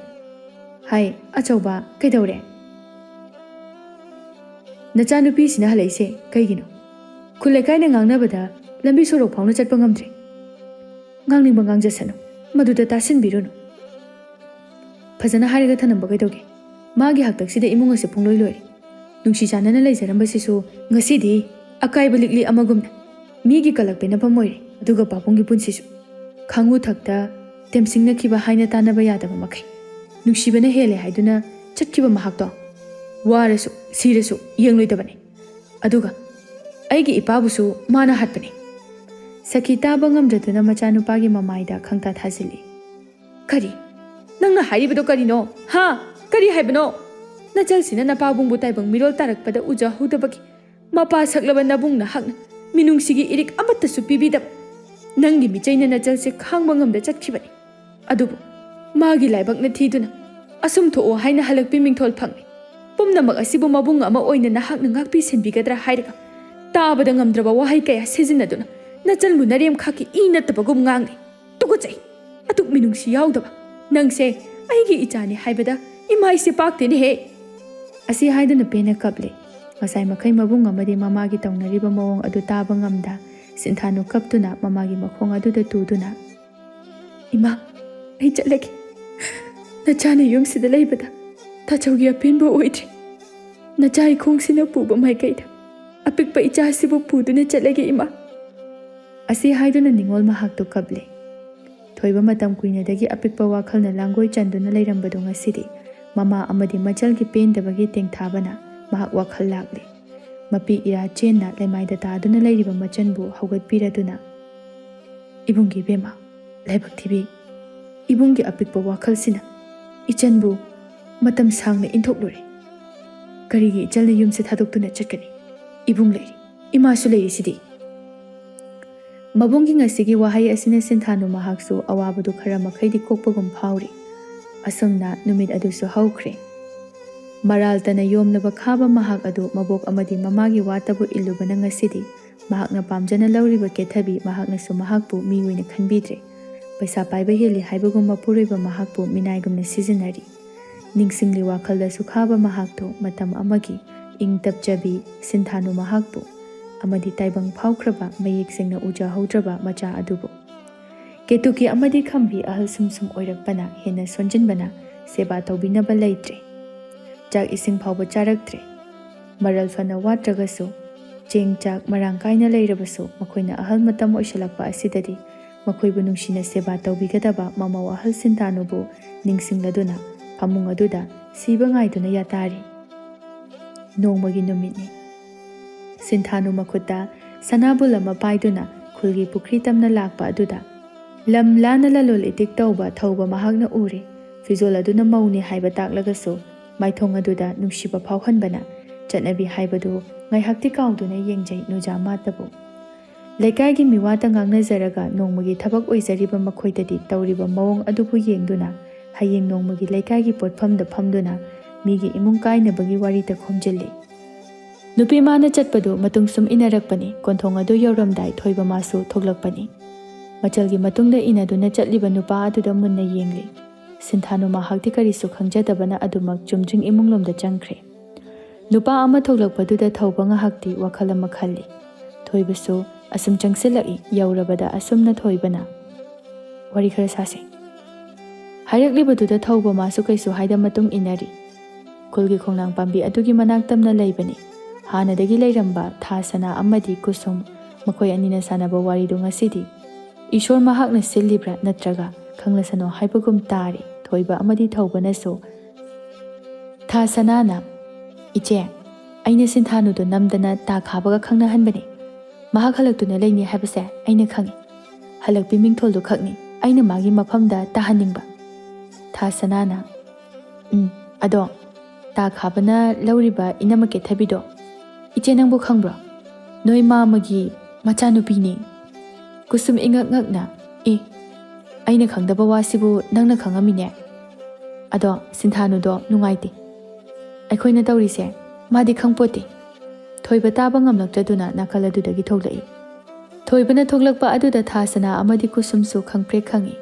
Hai, achauba kaidawre? Nachanupi sina halaise kaigino. Khulekaina ngangnabada lambi sorok phawna chatpa ngamdre. Ngangning ngangjasanu maduda tasinbiruno. Phajana hariga thanamba kaidawge. Magi haktaksida imung ase pungloi loi. Nungsi chanana leijarambasisu ngasidi akaiba likli amagumna. Migi kalakpena pamoire aduga papungi punsisu. Khangu thakta temsingna khiba haina tanaba yadaba makai. Nungsibana hele haiduna chatkiba mahakto. Warasu sirasu yengloidabane. Aduga aigi ipabusu mana hatpane. Sakhi taba ngamdraduna machanupagi mamaida khangta thazili. Kari nangna haibado karino? Ha? Kari haibano? Nachalsina napabungbu taibang mirol tarakpada uja hudabaki. Mapa saklaba nabungna hakna minungsigi irik amattasu pibidaba. Nangi michaina nachalse khangba ngamda chatkibane. Adubu magi laibakna thiduna asum tho'o haina halakpi mingthol phangni. Pumnamak asibu mabung ama oina nahakna ngakpi senbigadra hairaga tabada ngamdraba wahai kaya sizinaduna nachalmu narem khaki inatabagum ngangi tuguchai atuk minungsi yaudaba nangse aigi ichani haibada imaise paktene he asi haiduna pena kaple masai makai mabung amadi mamagi tawnariba mawong adu taba ngamda Sinthanu kaptuna mamagi makhong aduda tuduna ima ai chatlagi nachana yumsida leibada Tachaugi apinbo oidre. Nachai khongsina puba maikaida. Apikpa ichasibu puduna chatlagi ima. Asi haiduna ningol mahakto kable. Thoiba matam kuinadagi apikpa wakhalna langoi chanduna leirambado ngasidi. Mama amadi machalgi pendabagi tengthabana mahak wakhal lakle. Mapi ira chenna lemaida taaduna leiriba machanbu haugatpiraduna. Ibungi bema laibak thibi. Ibungi apikpa wakhalsina. Ichanbu matam sangna inthok lore. Karigi ichalna yumse thadokuna chatkani. Ibung leiri. Imasu leiri sidi. Mabungi ngasigi wahai asina Sinthanu mahaksu awabadu khara makhaidi kokpagum phauri. Asumna numit adusu haukre. Maral tana yomnaba khaba mahak adu mabok amadi mamagi watabu illubana ngasidi. Mahakna pamjana lauriba kethabi mahakna su mahakpu miwina khanbidre. Paisa paiba heli haibagum mapuriba mahakpu minaigumna sizinari. Ningsingli wakhalda sukhaba mahakto matam amagi ing tapjabi Sinthanu mahakpu amadi taibang phaukraba mayek singna uja haudraba macha adubu. Ketuki amadi khambi ahal sumsum oirakpana hena sonjinbana seba tawbinaba leitre. Jak ising phauba charaktre. Maral fana watragasu cheng chak marang kaina leirabasu makoina ahal matam oisalakpa asidadi makoibu nungsina seba tawbigadaba mama ahal Sinthanubu ningsingladuna Amung aduda siba ngaiduna yatari. Nongmagi numitni. Sinthanu makhuta sanabul ama paiduna khulgi pukri tamna lakpa aduda. Lam lana lalol itik tauba thauba mahakna uri. Fizol aduna mauni haiba taklagasu ꯃꯥꯏꯊꯣꯡ ꯑꯗꯨꯗ ꯅꯨꯡꯁꯤꯕ ꯐꯥꯎꯍꯟꯕꯅ ꯆꯠꯅꯕꯤ ꯍꯥꯏꯕꯗꯨ ꯉꯥꯏꯍꯥꯛꯇꯤ ꯀꯥꯎꯗꯨꯅ ꯌꯦꯡꯖꯩ ꯅꯨꯖꯥꯃꯥꯇꯕꯨ꯫ ꯂꯩꯀꯥꯏꯒꯤ ꯃꯤꯋꯥꯇ ꯉꯥꯡꯅꯖꯔꯒ ꯅꯣꯡꯃꯒꯤ ꯊꯕꯛ ꯑꯣꯏꯖꯔꯤꯕ ꯃꯈꯣꯏꯗꯗꯤ ꯇꯧꯔꯤꯕ ꯃꯑꯣꯡ ꯑꯗꯨꯕꯨ ꯌꯦꯡꯗꯨꯅ ꯍꯌꯦꯡ ꯅꯣꯡꯃꯒꯤ ꯂꯩꯀꯥꯏꯒꯤ ꯄꯣꯠꯐꯝꯗ ꯐꯝꯗꯨꯅ ꯃꯤꯒꯤ ꯏꯃꯨꯡ ꯀꯥꯏꯅꯕꯒꯤ ꯋꯥꯔꯤꯇ ꯈꯣꯝꯖꯤꯜꯂꯤ꯫ ꯅꯨꯄꯤ ꯃꯥꯅ ꯆꯠꯄꯗꯨ ꯃꯇꯨꯡ ꯁꯨꯝ ꯏꯟꯅꯔꯛꯄꯅꯤ꯫ ꯀꯣꯟꯊꯣꯡ ꯑꯗꯨ ꯌꯧꯔꯝꯗꯥꯏ ꯊꯣꯏꯕ ꯃꯥꯁꯨ ꯊꯣꯛꯂꯛꯄꯅꯤ꯫ ꯃꯆꯜꯒꯤ ꯃꯇꯨꯡꯗ ꯏꯟꯅꯗꯨꯅ ꯆꯠꯂꯤꯕ ꯅꯨꯄꯥ ꯑꯗꯨꯗ ꯃꯨꯟꯅ ꯌꯦꯡꯂꯤ꯫ ꯁꯤꯟꯊꯥꯅꯨ ꯃꯍꯥꯛꯇꯤ ꯀꯔꯤꯁꯨ ꯈꯪꯖꯗꯕꯅ ꯑꯗꯨꯃꯛ ꯆꯨꯝꯗ꯭ꯔꯤꯡ ꯏꯃꯨꯡꯂꯣꯝꯗ ꯆꯪꯈ꯭ꯔꯦ꯫ ꯅꯨꯄꯥ ꯑꯃ ꯊꯣꯛꯂꯛꯄꯗꯨꯗ ꯊꯧꯕ ꯉꯥꯏꯍꯥꯛꯇꯤ ꯋꯥꯈꯜ ꯑꯃ ꯈꯜꯂꯤ꯫ ꯊꯣꯏꯕꯁꯨ ꯑꯁꯨꯝ ꯆꯪꯁꯤꯜꯂꯛꯏ꯫ ꯌꯧꯔꯕꯗ ꯑꯁꯨꯝꯅ ꯊꯣꯏꯕꯅ "ꯋꯥꯔꯤ ꯈꯔ ꯁꯥꯁꯦ" ꯍꯥꯏꯔꯛꯂꯤꯕꯗꯨꯗ ꯊꯧꯕ ꯃꯥꯁꯨ ꯀꯩꯁꯨ ꯍꯥꯏꯗ ꯃꯇꯨꯡ ꯏꯟꯅꯔꯤ꯫ ꯈꯨꯜꯒꯤ ꯈꯣꯡꯅꯥꯡ ꯄꯥꯝꯕꯤ ꯑꯗꯨꯒꯤ ꯃꯅꯥꯛ ꯇꯝꯅ ꯂꯩꯕꯅꯤ꯫ ꯍꯥꯟꯅꯗꯒꯤ ꯂꯩꯔꯝꯕ ꯊꯥ ꯁꯅꯥ ꯑꯃꯗꯤ ꯀꯨꯁꯨꯝ ꯃꯈꯣꯏ ꯑꯅꯤꯅ ꯁꯥꯟꯅꯕ ꯋꯥꯔꯤꯗꯨ ꯉꯁꯤꯗꯤ ꯏꯁꯣꯔ ꯃꯍꯥꯛꯅ ꯁꯤꯜꯂꯤꯕ꯭ꯔꯥ ꯅꯠꯇ꯭ꯔꯒ ꯈꯪꯂꯁꯅꯨ ꯍꯥꯏꯕꯒꯨꯝ ꯇꯥꯔꯤ꯫ ꯊꯣꯏꯕ ꯑꯃꯗꯤ ꯊꯧꯕꯅꯁꯨ ꯊꯥ ꯁꯅꯥꯅ "ꯏꯆꯦ, ꯑꯩꯅ ꯁꯤꯟꯊꯥꯅꯨꯗꯨ ꯅꯝꯗꯅ ꯇꯥ ꯈꯥꯕꯒ ꯈꯪꯅꯍꯟꯕꯅꯤ꯫ ꯃꯍꯥꯛ ꯍꯜꯂꯛꯇꯨꯅ ꯂꯩꯅꯤ ꯍꯥꯏꯕꯁꯦ ꯑꯩꯅ ꯈꯪꯏ꯫ ꯍꯜꯂꯛꯄꯤ ꯃꯤꯡꯊꯣꯜꯗꯨ ꯈꯛꯅꯤ ꯑꯩꯅ ꯃꯥꯒꯤ ꯃꯐꯝꯗ ꯇꯥꯍꯟꯅꯤꯡꯕ"꯫ ꯊꯥ ꯁꯅꯥꯅ "ꯑꯗꯣ ꯇꯥ ꯈꯥꯕꯅ ꯂꯧꯔꯤꯕ ꯏꯅꯝꯃ ꯀꯦꯊꯕꯤꯗꯣ ꯏꯆꯦ ꯅꯪꯕꯨ ꯈꯪꯕ꯭ꯔꯣ? ꯅꯣꯏ ꯃꯥꯝꯃꯒꯤ ꯃꯆꯥꯅꯨꯄꯤꯅꯤ"꯫ ꯀꯨꯁꯨꯝ ꯏꯉꯛ ꯉꯛꯅ "ꯑꯩꯅ ꯈꯪꯗꯕ ꯋꯥꯁꯤꯕꯨ ꯅꯪꯅ ꯈꯪꯉꯝꯃꯤꯅꯦ? ꯑꯗꯣ ꯁꯤꯟꯊꯥꯅꯨꯗꯣ ꯅꯨꯡꯉꯥꯏꯇꯦ ꯑꯩꯈꯣꯏꯅ ꯇꯧꯔꯤꯁꯦ ꯃꯥꯗꯤ ꯈꯪꯄꯣꯠꯇꯦ"꯫ ꯊꯣꯏꯕ ꯇꯥꯕ ꯉꯝꯂꯛꯇ꯭ꯔꯗꯨꯅ ꯅꯥꯀꯜ ꯑꯗꯨꯗꯒꯤ ꯊꯣꯛꯂꯛꯏ꯫ ꯊꯣꯏꯕꯅ ꯊꯣꯛꯂꯛꯄ ꯑꯗꯨꯗ ꯊꯥ ꯁꯅꯥ ꯑꯃꯗꯤ ꯀꯨꯁꯨꯝꯁꯨ ꯈꯪꯄ꯭ꯔꯦꯛ ꯈꯪꯏ꯫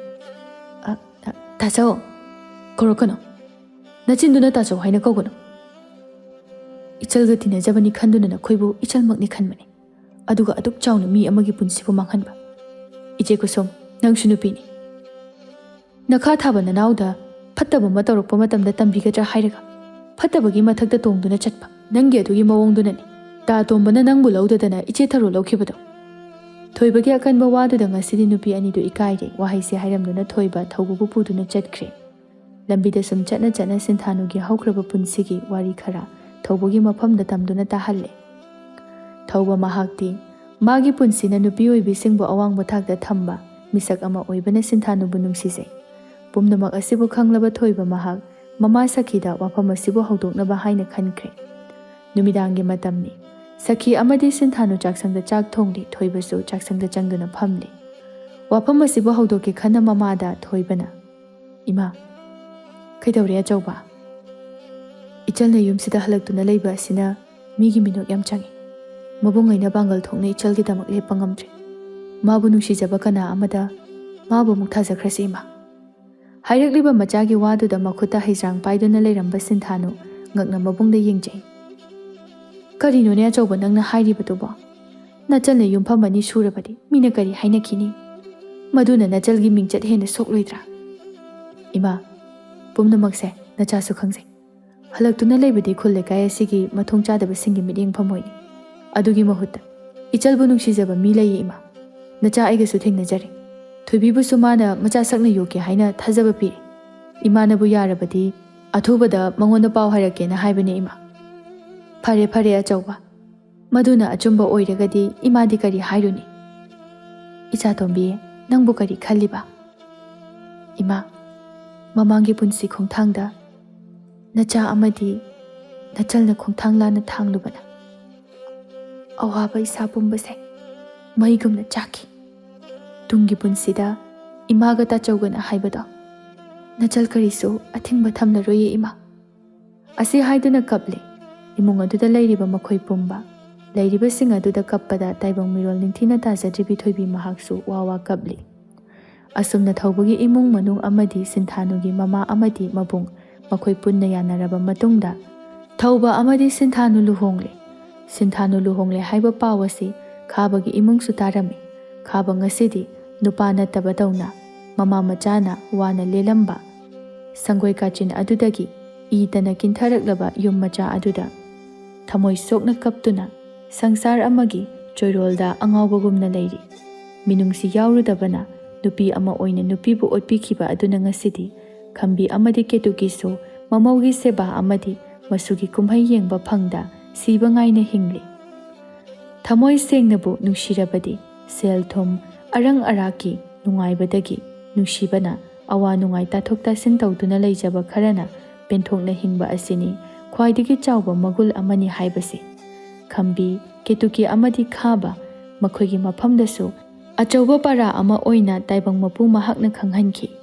"ꯇꯥꯆꯧ ꯀꯧꯔꯛꯀꯅꯨ, ꯅꯆꯤꯟꯗꯨꯅ ꯇꯥꯆꯧ ꯍꯥꯏꯅ ꯀꯧꯒꯅꯨ꯫ ꯏꯆꯜꯒ ꯇꯤꯟꯅꯖꯕꯅꯤ ꯈꯟꯗꯨꯅ ꯅꯈꯣꯏꯕꯨ ꯏꯆꯜꯃꯛꯅꯤ ꯈꯟꯕꯅꯤ, ꯑꯗꯨꯒ ꯑꯗꯨꯛ ꯆꯥꯎꯅ ꯃꯤ ꯑꯃꯒꯤ ꯄꯨꯟꯁꯤꯕꯨ ꯃꯥꯡꯍꯟꯕ꯫ ꯏꯆꯦ ꯀꯨꯁꯨꯝ, ꯅꯪꯁꯨ ꯅꯨꯄꯤꯅꯤ. ꯅꯈꯥ ꯊꯥꯕ ꯅꯅꯥꯎꯗ ꯐꯠꯇꯕ ꯑꯃ ꯇꯧꯔꯛꯄ ꯃꯇꯝꯗ ꯇꯝꯕꯤꯒꯗ꯭ꯔꯥ ꯍꯥꯏꯔꯒ ꯐꯠꯇꯕꯒꯤ ꯃꯊꯛꯇ ꯇꯣꯡꯗꯨꯅ ꯆꯠꯄ ꯅꯪꯒꯤ ꯑꯗꯨꯒꯤ ꯃꯑꯣꯡꯗꯨꯅꯅꯤ ꯇꯥ ꯇꯣꯝꯕꯅ ꯅꯪꯕꯨ ꯂꯧꯗꯗꯅ ꯏꯆꯦ ꯊꯔꯣ ꯂꯧꯈꯤꯕꯗꯣ"꯫ ꯊꯣꯏꯕꯒꯤ ꯑꯀꯟꯕ ꯋꯥꯗꯨꯗ ꯉꯁꯤꯗꯤ ꯅꯨꯄꯤ ꯑꯅꯤꯗꯨ ꯏꯀꯥꯏꯔꯦ꯫ ꯋꯥꯍꯩꯁꯦ ꯍꯥꯏꯔꯝꯗꯨꯅ ꯊꯣꯏꯕ ꯊꯧꯕꯕꯨ ꯄꯨꯗꯨꯅ ꯆꯠꯈ꯭ꯔꯦ꯫ ꯂꯝꯕꯤꯗ ꯁꯨꯝ ꯆꯠꯅ ꯆꯠꯅ ꯁꯤꯟꯊꯥꯅꯨꯒꯤ ꯍꯧꯈ꯭ꯔꯕ ꯄꯨꯟꯁꯤꯒꯤ ꯋꯥꯔꯤ ꯈꯔ ꯊꯧꯕꯒꯤ ꯃꯐꯝꯗ ꯇꯝꯗꯨꯅ ꯇꯥꯍꯜꯂꯦ꯫ ꯊꯧꯕ ꯃꯍꯥꯛꯇꯤ ꯃꯥꯒꯤ ꯄꯨꯟꯁꯤꯅ ꯅꯨꯄꯤ ꯑꯣꯏꯕꯤꯁꯤꯡꯕꯨ ꯑꯋꯥꯡꯕ ꯊꯥꯛꯇ ꯊꯝꯕ ꯃꯤꯁꯛ ꯑꯃ ꯑꯣꯏꯕꯅ ꯁꯤꯟꯊꯥꯅꯨꯕꯨ ꯅꯨꯡꯁꯤꯖꯩ꯫ ꯄꯨꯝꯅꯃꯛ ꯑꯁꯤꯕꯨ ꯈꯪꯂꯕ ꯊꯣꯏꯕ ꯃꯍꯥꯛ ꯃꯃꯥ ꯁꯈꯤꯗ ꯋꯥꯐꯝ ꯑꯁꯤꯕꯨ ꯍꯧꯗꯣꯛꯅꯕ ꯍꯥꯏꯅ ꯈꯟꯈ꯭ꯔꯦ꯫ ꯅꯨꯃꯤꯗꯥꯡꯒꯤ ꯃꯇꯝꯅꯤ꯫ ꯁꯈꯤ ꯑꯃꯗꯤ ꯁꯤꯟꯊꯥꯅꯨ ꯆꯥꯛꯁꯪꯗ ꯆꯥꯛ ꯊꯣꯡꯂꯤ꯫ ꯊꯣꯏꯕꯁꯨ ꯆꯥꯛꯁꯪꯗ ꯆꯪꯗꯨꯅ ꯐꯝꯂꯤ꯫ ꯋꯥꯐꯝ ꯑꯁꯤꯕꯨ ꯍꯧꯗꯣꯛꯀꯦ ꯈꯟꯅ ꯃꯃꯥꯗ ꯊꯣꯏꯕꯅ "ꯏꯃꯥ, ꯀꯩꯗꯧꯔꯦ ꯑꯆꯧꯕ? ꯏꯆꯜꯅ ꯌꯨꯝꯁꯤꯗ ꯍꯜꯂꯛꯇꯨꯅ ꯂꯩꯕ ꯑꯁꯤꯅ ꯃꯤꯒꯤ ꯃꯤꯅꯣꯛ ꯌꯥꯝ ꯆꯪꯏ꯫ ꯃꯕꯨꯡꯉꯩꯅ ꯄꯥꯡꯒꯜ ꯊꯣꯛꯅ ꯏꯆꯜꯒꯤꯗꯃꯛ ꯂꯦꯞꯄ ꯉꯝꯗ꯭ꯔꯦ꯫ ꯃꯥꯕꯨ ꯅꯨꯡꯁꯤꯖꯕ ꯀꯅꯥ ꯑꯃꯗ ꯃꯥꯕꯨ ꯑꯃꯨꯛ ꯊꯥꯖꯈ꯭ꯔꯁꯤ ꯏꯃꯥ"꯫ ꯍꯥꯏꯔꯛꯂꯤꯕ ꯃꯆꯥꯒꯤ ꯋꯥꯗꯨꯗ ꯃꯈꯨꯠꯇ ꯍꯩꯖ꯭ꯔꯥꯡ パꯏꯗꯨꯅ ꯂꯩꯔꯝꯕ ꯁꯤꯟꯊꯥꯅꯨ ꯉꯛꯅ ꯃꯕꯨꯡꯗ ꯌꯦꯡꯖꯩ꯫ "ꯀꯔꯤꯅꯣꯅꯦ ꯑꯆꯧꯕ ꯅꯪꯅ ꯍꯥꯏꯔꯤꯕꯗꯨꯕꯣ? ꯅꯆꯜꯅ ꯌꯨꯝꯐꯝ 2 ꯁꯨꯔꯕꯗꯤ ꯃꯤꯅ ꯀꯔꯤ ꯍꯥꯏꯅꯈꯤꯅꯤ? ꯃꯗꯨꯅ ꯅꯆꯜꯒꯤ ꯃꯤꯡꯆꯠ ꯍꯦꯟꯅ ꯁꯣꯛꯂꯣꯏꯗ꯭ꯔꯥ"꯫ "ꯏꯃꯥ, ꯄꯨꯝꯅꯃꯛꯁꯦ ꯅꯆꯥꯁꯨ ꯈꯪꯖꯩ꯫ ꯍꯜꯂꯛꯇꯨꯅ ꯂꯩꯕꯗꯤ ꯈꯨꯜ ꯂꯩꯀꯥꯏ ꯑꯁꯤꯒꯤ ꯃꯊꯣꯡ ꯆꯥꯗꯕꯁꯤꯡꯒꯤ ꯃꯤꯠꯌꯦꯡꯐꯝ ꯑꯣꯏꯅꯤ꯫ ꯑꯗꯨꯒꯤ ꯃꯍꯨꯠꯇ ꯏꯆꯜꯕꯨ ꯅꯨꯡꯁꯤꯖꯕ ꯃꯤ ꯂꯩꯌꯦ ꯏꯃꯥ꯫ ꯅꯆꯥ ꯑꯩꯒꯁꯨ ꯊꯦꯡꯅꯖꯔꯦ꯫ ꯊꯣꯏꯕꯤꯕꯨꯁꯨ ꯃꯥꯅ ꯃꯆꯥ ꯁꯛꯅ ꯌꯣꯛꯀꯦ ꯍꯥꯏꯅ ꯊꯥꯖꯕ ꯄꯤꯔꯤ꯫ ꯏꯃꯥꯅꯕꯨ ꯌꯥꯔꯕꯗꯤ ꯑꯊꯨꯕꯗ ꯃꯉꯣꯟꯗ ꯄꯥꯎ ꯍꯥꯏꯔꯛꯀꯦꯅ ꯍꯥꯏꯕꯅꯦ ꯏꯃꯥ"꯫ "ꯐꯔꯦ ꯐꯔꯦ ꯑꯆꯧꯕ, ꯃꯗꯨꯅ ꯑꯆꯨꯝꯕ ꯑꯣꯏꯔꯒꯗꯤ ꯏꯃꯥꯗꯤ ꯀꯔꯤ ꯍꯥꯏꯔꯨꯅꯤ? ꯏꯆꯥꯇꯣꯝꯕꯤ, ꯅꯪꯕꯨ ꯀꯔꯤ ꯈꯜꯂꯤꯕ? ꯏꯃꯥ, ꯃꯃꯥꯡꯒꯤ ꯄꯨꯟꯁꯤ ꯈꯣꯡꯊꯥꯡꯗ ꯅꯆꯥ ꯑꯃꯗꯤ ꯅꯆꯜꯅ ꯈꯣꯡꯊꯥꯡ ꯂꯥꯟꯅ ꯊꯥꯡꯂꯨꯕꯅ ꯑꯋꯥꯕ ꯏꯁꯥ ꯄꯨꯝꯕꯁꯦ ꯃꯩꯒꯨꯝꯅ ꯆꯥꯛꯈꯤ꯫ ꯇꯨꯡꯒꯤ ꯄꯨꯟꯁꯤꯗ ꯏꯃꯥꯒ ꯇꯥꯆꯧꯒꯅ ꯍꯥꯏꯕꯗꯣ ꯅꯆꯜ ꯀꯔꯤꯁꯨ ꯑꯊꯤꯡꯕ ꯊꯝꯂꯔꯣꯏꯌꯦ ꯏꯃꯥ"꯫ ꯑꯁꯤ ꯍꯥꯏꯗꯨꯅ ꯀꯞꯂꯦ꯫ ꯏꯃꯨꯡ ꯑꯗꯨꯗ ꯂꯩꯔꯤꯕ ꯃꯈꯣꯏ ꯄꯨꯝꯕ꯫ ꯂꯩꯔꯤꯕꯁꯤꯡ ꯑꯗꯨꯗ ꯀꯞꯄꯗ ꯇꯥꯏꯕꯪ ꯃꯤꯔꯣꯜ ꯅꯤꯡꯊꯤꯅ ꯇꯥꯖꯗ꯭ꯔꯤꯕꯤ ꯊꯣꯏꯕꯤ ꯃꯍꯥꯛꯁꯨ ꯋꯥ ꯋꯥ ꯀꯞꯂꯤ꯫ ꯑꯁꯨꯝꯅ ꯊꯧꯕꯒꯤ ꯏꯃꯨꯡ ꯃꯅꯨꯡ ꯑꯃꯗꯤ ꯁꯤꯟꯊꯥꯅꯨꯒꯤ ꯃꯃꯥ ꯑꯃꯗꯤ ꯃꯕꯨꯡ ꯃꯈꯣꯏ ꯄꯨꯟꯅ ꯌꯥꯅꯔꯕ ꯃꯇꯨꯡꯗ ꯊꯧꯕ ꯑꯃꯗꯤ ꯁꯤꯟꯊꯥꯅꯨ ꯂꯨꯍꯣꯡꯂꯦ꯫ ꯁꯤꯟꯊꯥꯅꯨ ꯂꯨꯍꯣꯡꯂꯦ ꯍꯥꯏꯕ ꯄꯥꯎ ꯑꯁꯤ ꯈꯥꯕꯒꯤ ꯏꯃꯨꯡꯁꯨ ꯇꯥꯔꯝꯃꯤ꯫ ꯈꯥꯕ ꯉꯁꯤꯗꯤ ꯅꯨꯄꯥ ꯅꯠꯇꯕ ꯇꯧꯅ ꯃꯃꯥ ꯃꯆꯥꯅ ꯋꯥꯅ ꯂꯦꯜꯂꯝꯕ ꯁꯪꯒꯣꯏ ꯀꯥꯆꯤꯟ ꯑꯗꯨꯗꯒꯤ ꯏꯇꯅ ꯀꯤꯟꯊꯔꯛꯂꯕ ꯌꯨꯝ ꯃꯆꯥ ꯑꯗꯨꯗ ꯊꯃꯣꯏ ꯁꯣꯛꯅ ꯀꯞꯇꯨꯅ ꯁꯪꯁꯥꯔ ꯑꯃꯒꯤ ꯆꯣꯏꯔꯣꯜꯗ ꯑꯉꯥꯎꯕꯒꯨꯝꯅ ꯂꯩꯔꯤ꯫ ꯃꯤꯅꯨꯡꯁꯤ ꯌꯥꯎꯔꯨꯗꯕꯅ ꯅꯨꯄꯤ ꯑꯃ ꯑꯣꯏꯅ ꯅꯨꯄꯤꯕꯨ ꯑꯣꯠꯄꯤꯈꯤꯕ ꯑꯗꯨꯅ ꯉꯁꯤꯗꯤ ꯈꯝꯕꯤ ꯑꯃꯗꯤ ꯀꯦꯇꯨꯀꯤꯁꯨ ꯃꯃꯧꯒꯤ ꯁꯦꯕꯥ ꯑꯃꯗꯤ ꯃꯁꯨꯒꯤ ꯀꯨꯝꯍꯩ ꯌꯦꯡꯕ ꯐꯪꯗ ꯁꯤꯕ ꯉꯥꯏꯅ ꯍꯤꯡꯂꯤ꯫ ꯊꯃꯣꯏ ꯁꯦꯡꯅꯕꯨ ꯅꯨꯡꯁꯤꯔꯕꯗꯤ ꯁꯦꯜ ꯊꯨꯝ ꯑꯔꯪ ꯑꯔꯥꯛꯀꯤ ꯅꯨꯡꯉꯥꯏꯕꯗꯒꯤ ꯅꯨꯡꯁꯤꯕꯅ ꯑꯋꯥ ꯅꯨꯡꯉꯥꯏ ꯇꯥꯊꯣꯛ ꯇꯥꯁꯤꯟ ꯇꯧꯗꯨꯅ ꯂꯩꯖꯕ ꯈꯔꯅ ꯄꯦꯟꯊꯣꯛꯅ ꯍꯤꯡꯕ ꯑꯁꯤꯅꯤ ꯈ꯭ꯋꯥꯏꯗꯒꯤ ꯆꯥꯎꯕ ꯃꯒꯨꯟ ꯑꯃꯅꯤ ꯍꯥꯏꯕꯁꯤ꯫ ꯈꯝꯕꯤ, ꯀꯦꯇꯨꯀꯤ ꯑꯃꯗꯤ ꯈꯥꯕ ꯃꯈꯣꯏꯒꯤ ꯃꯐꯝꯗꯁꯨ ꯑꯆꯧꯕ ꯄꯔꯥ ꯑꯃ ꯑꯣꯏꯅ ꯇꯥꯏꯕꯪ ꯃꯄꯨ ꯃꯍꯥꯛꯅ ꯈꯪꯍꯟꯈꯤ꯫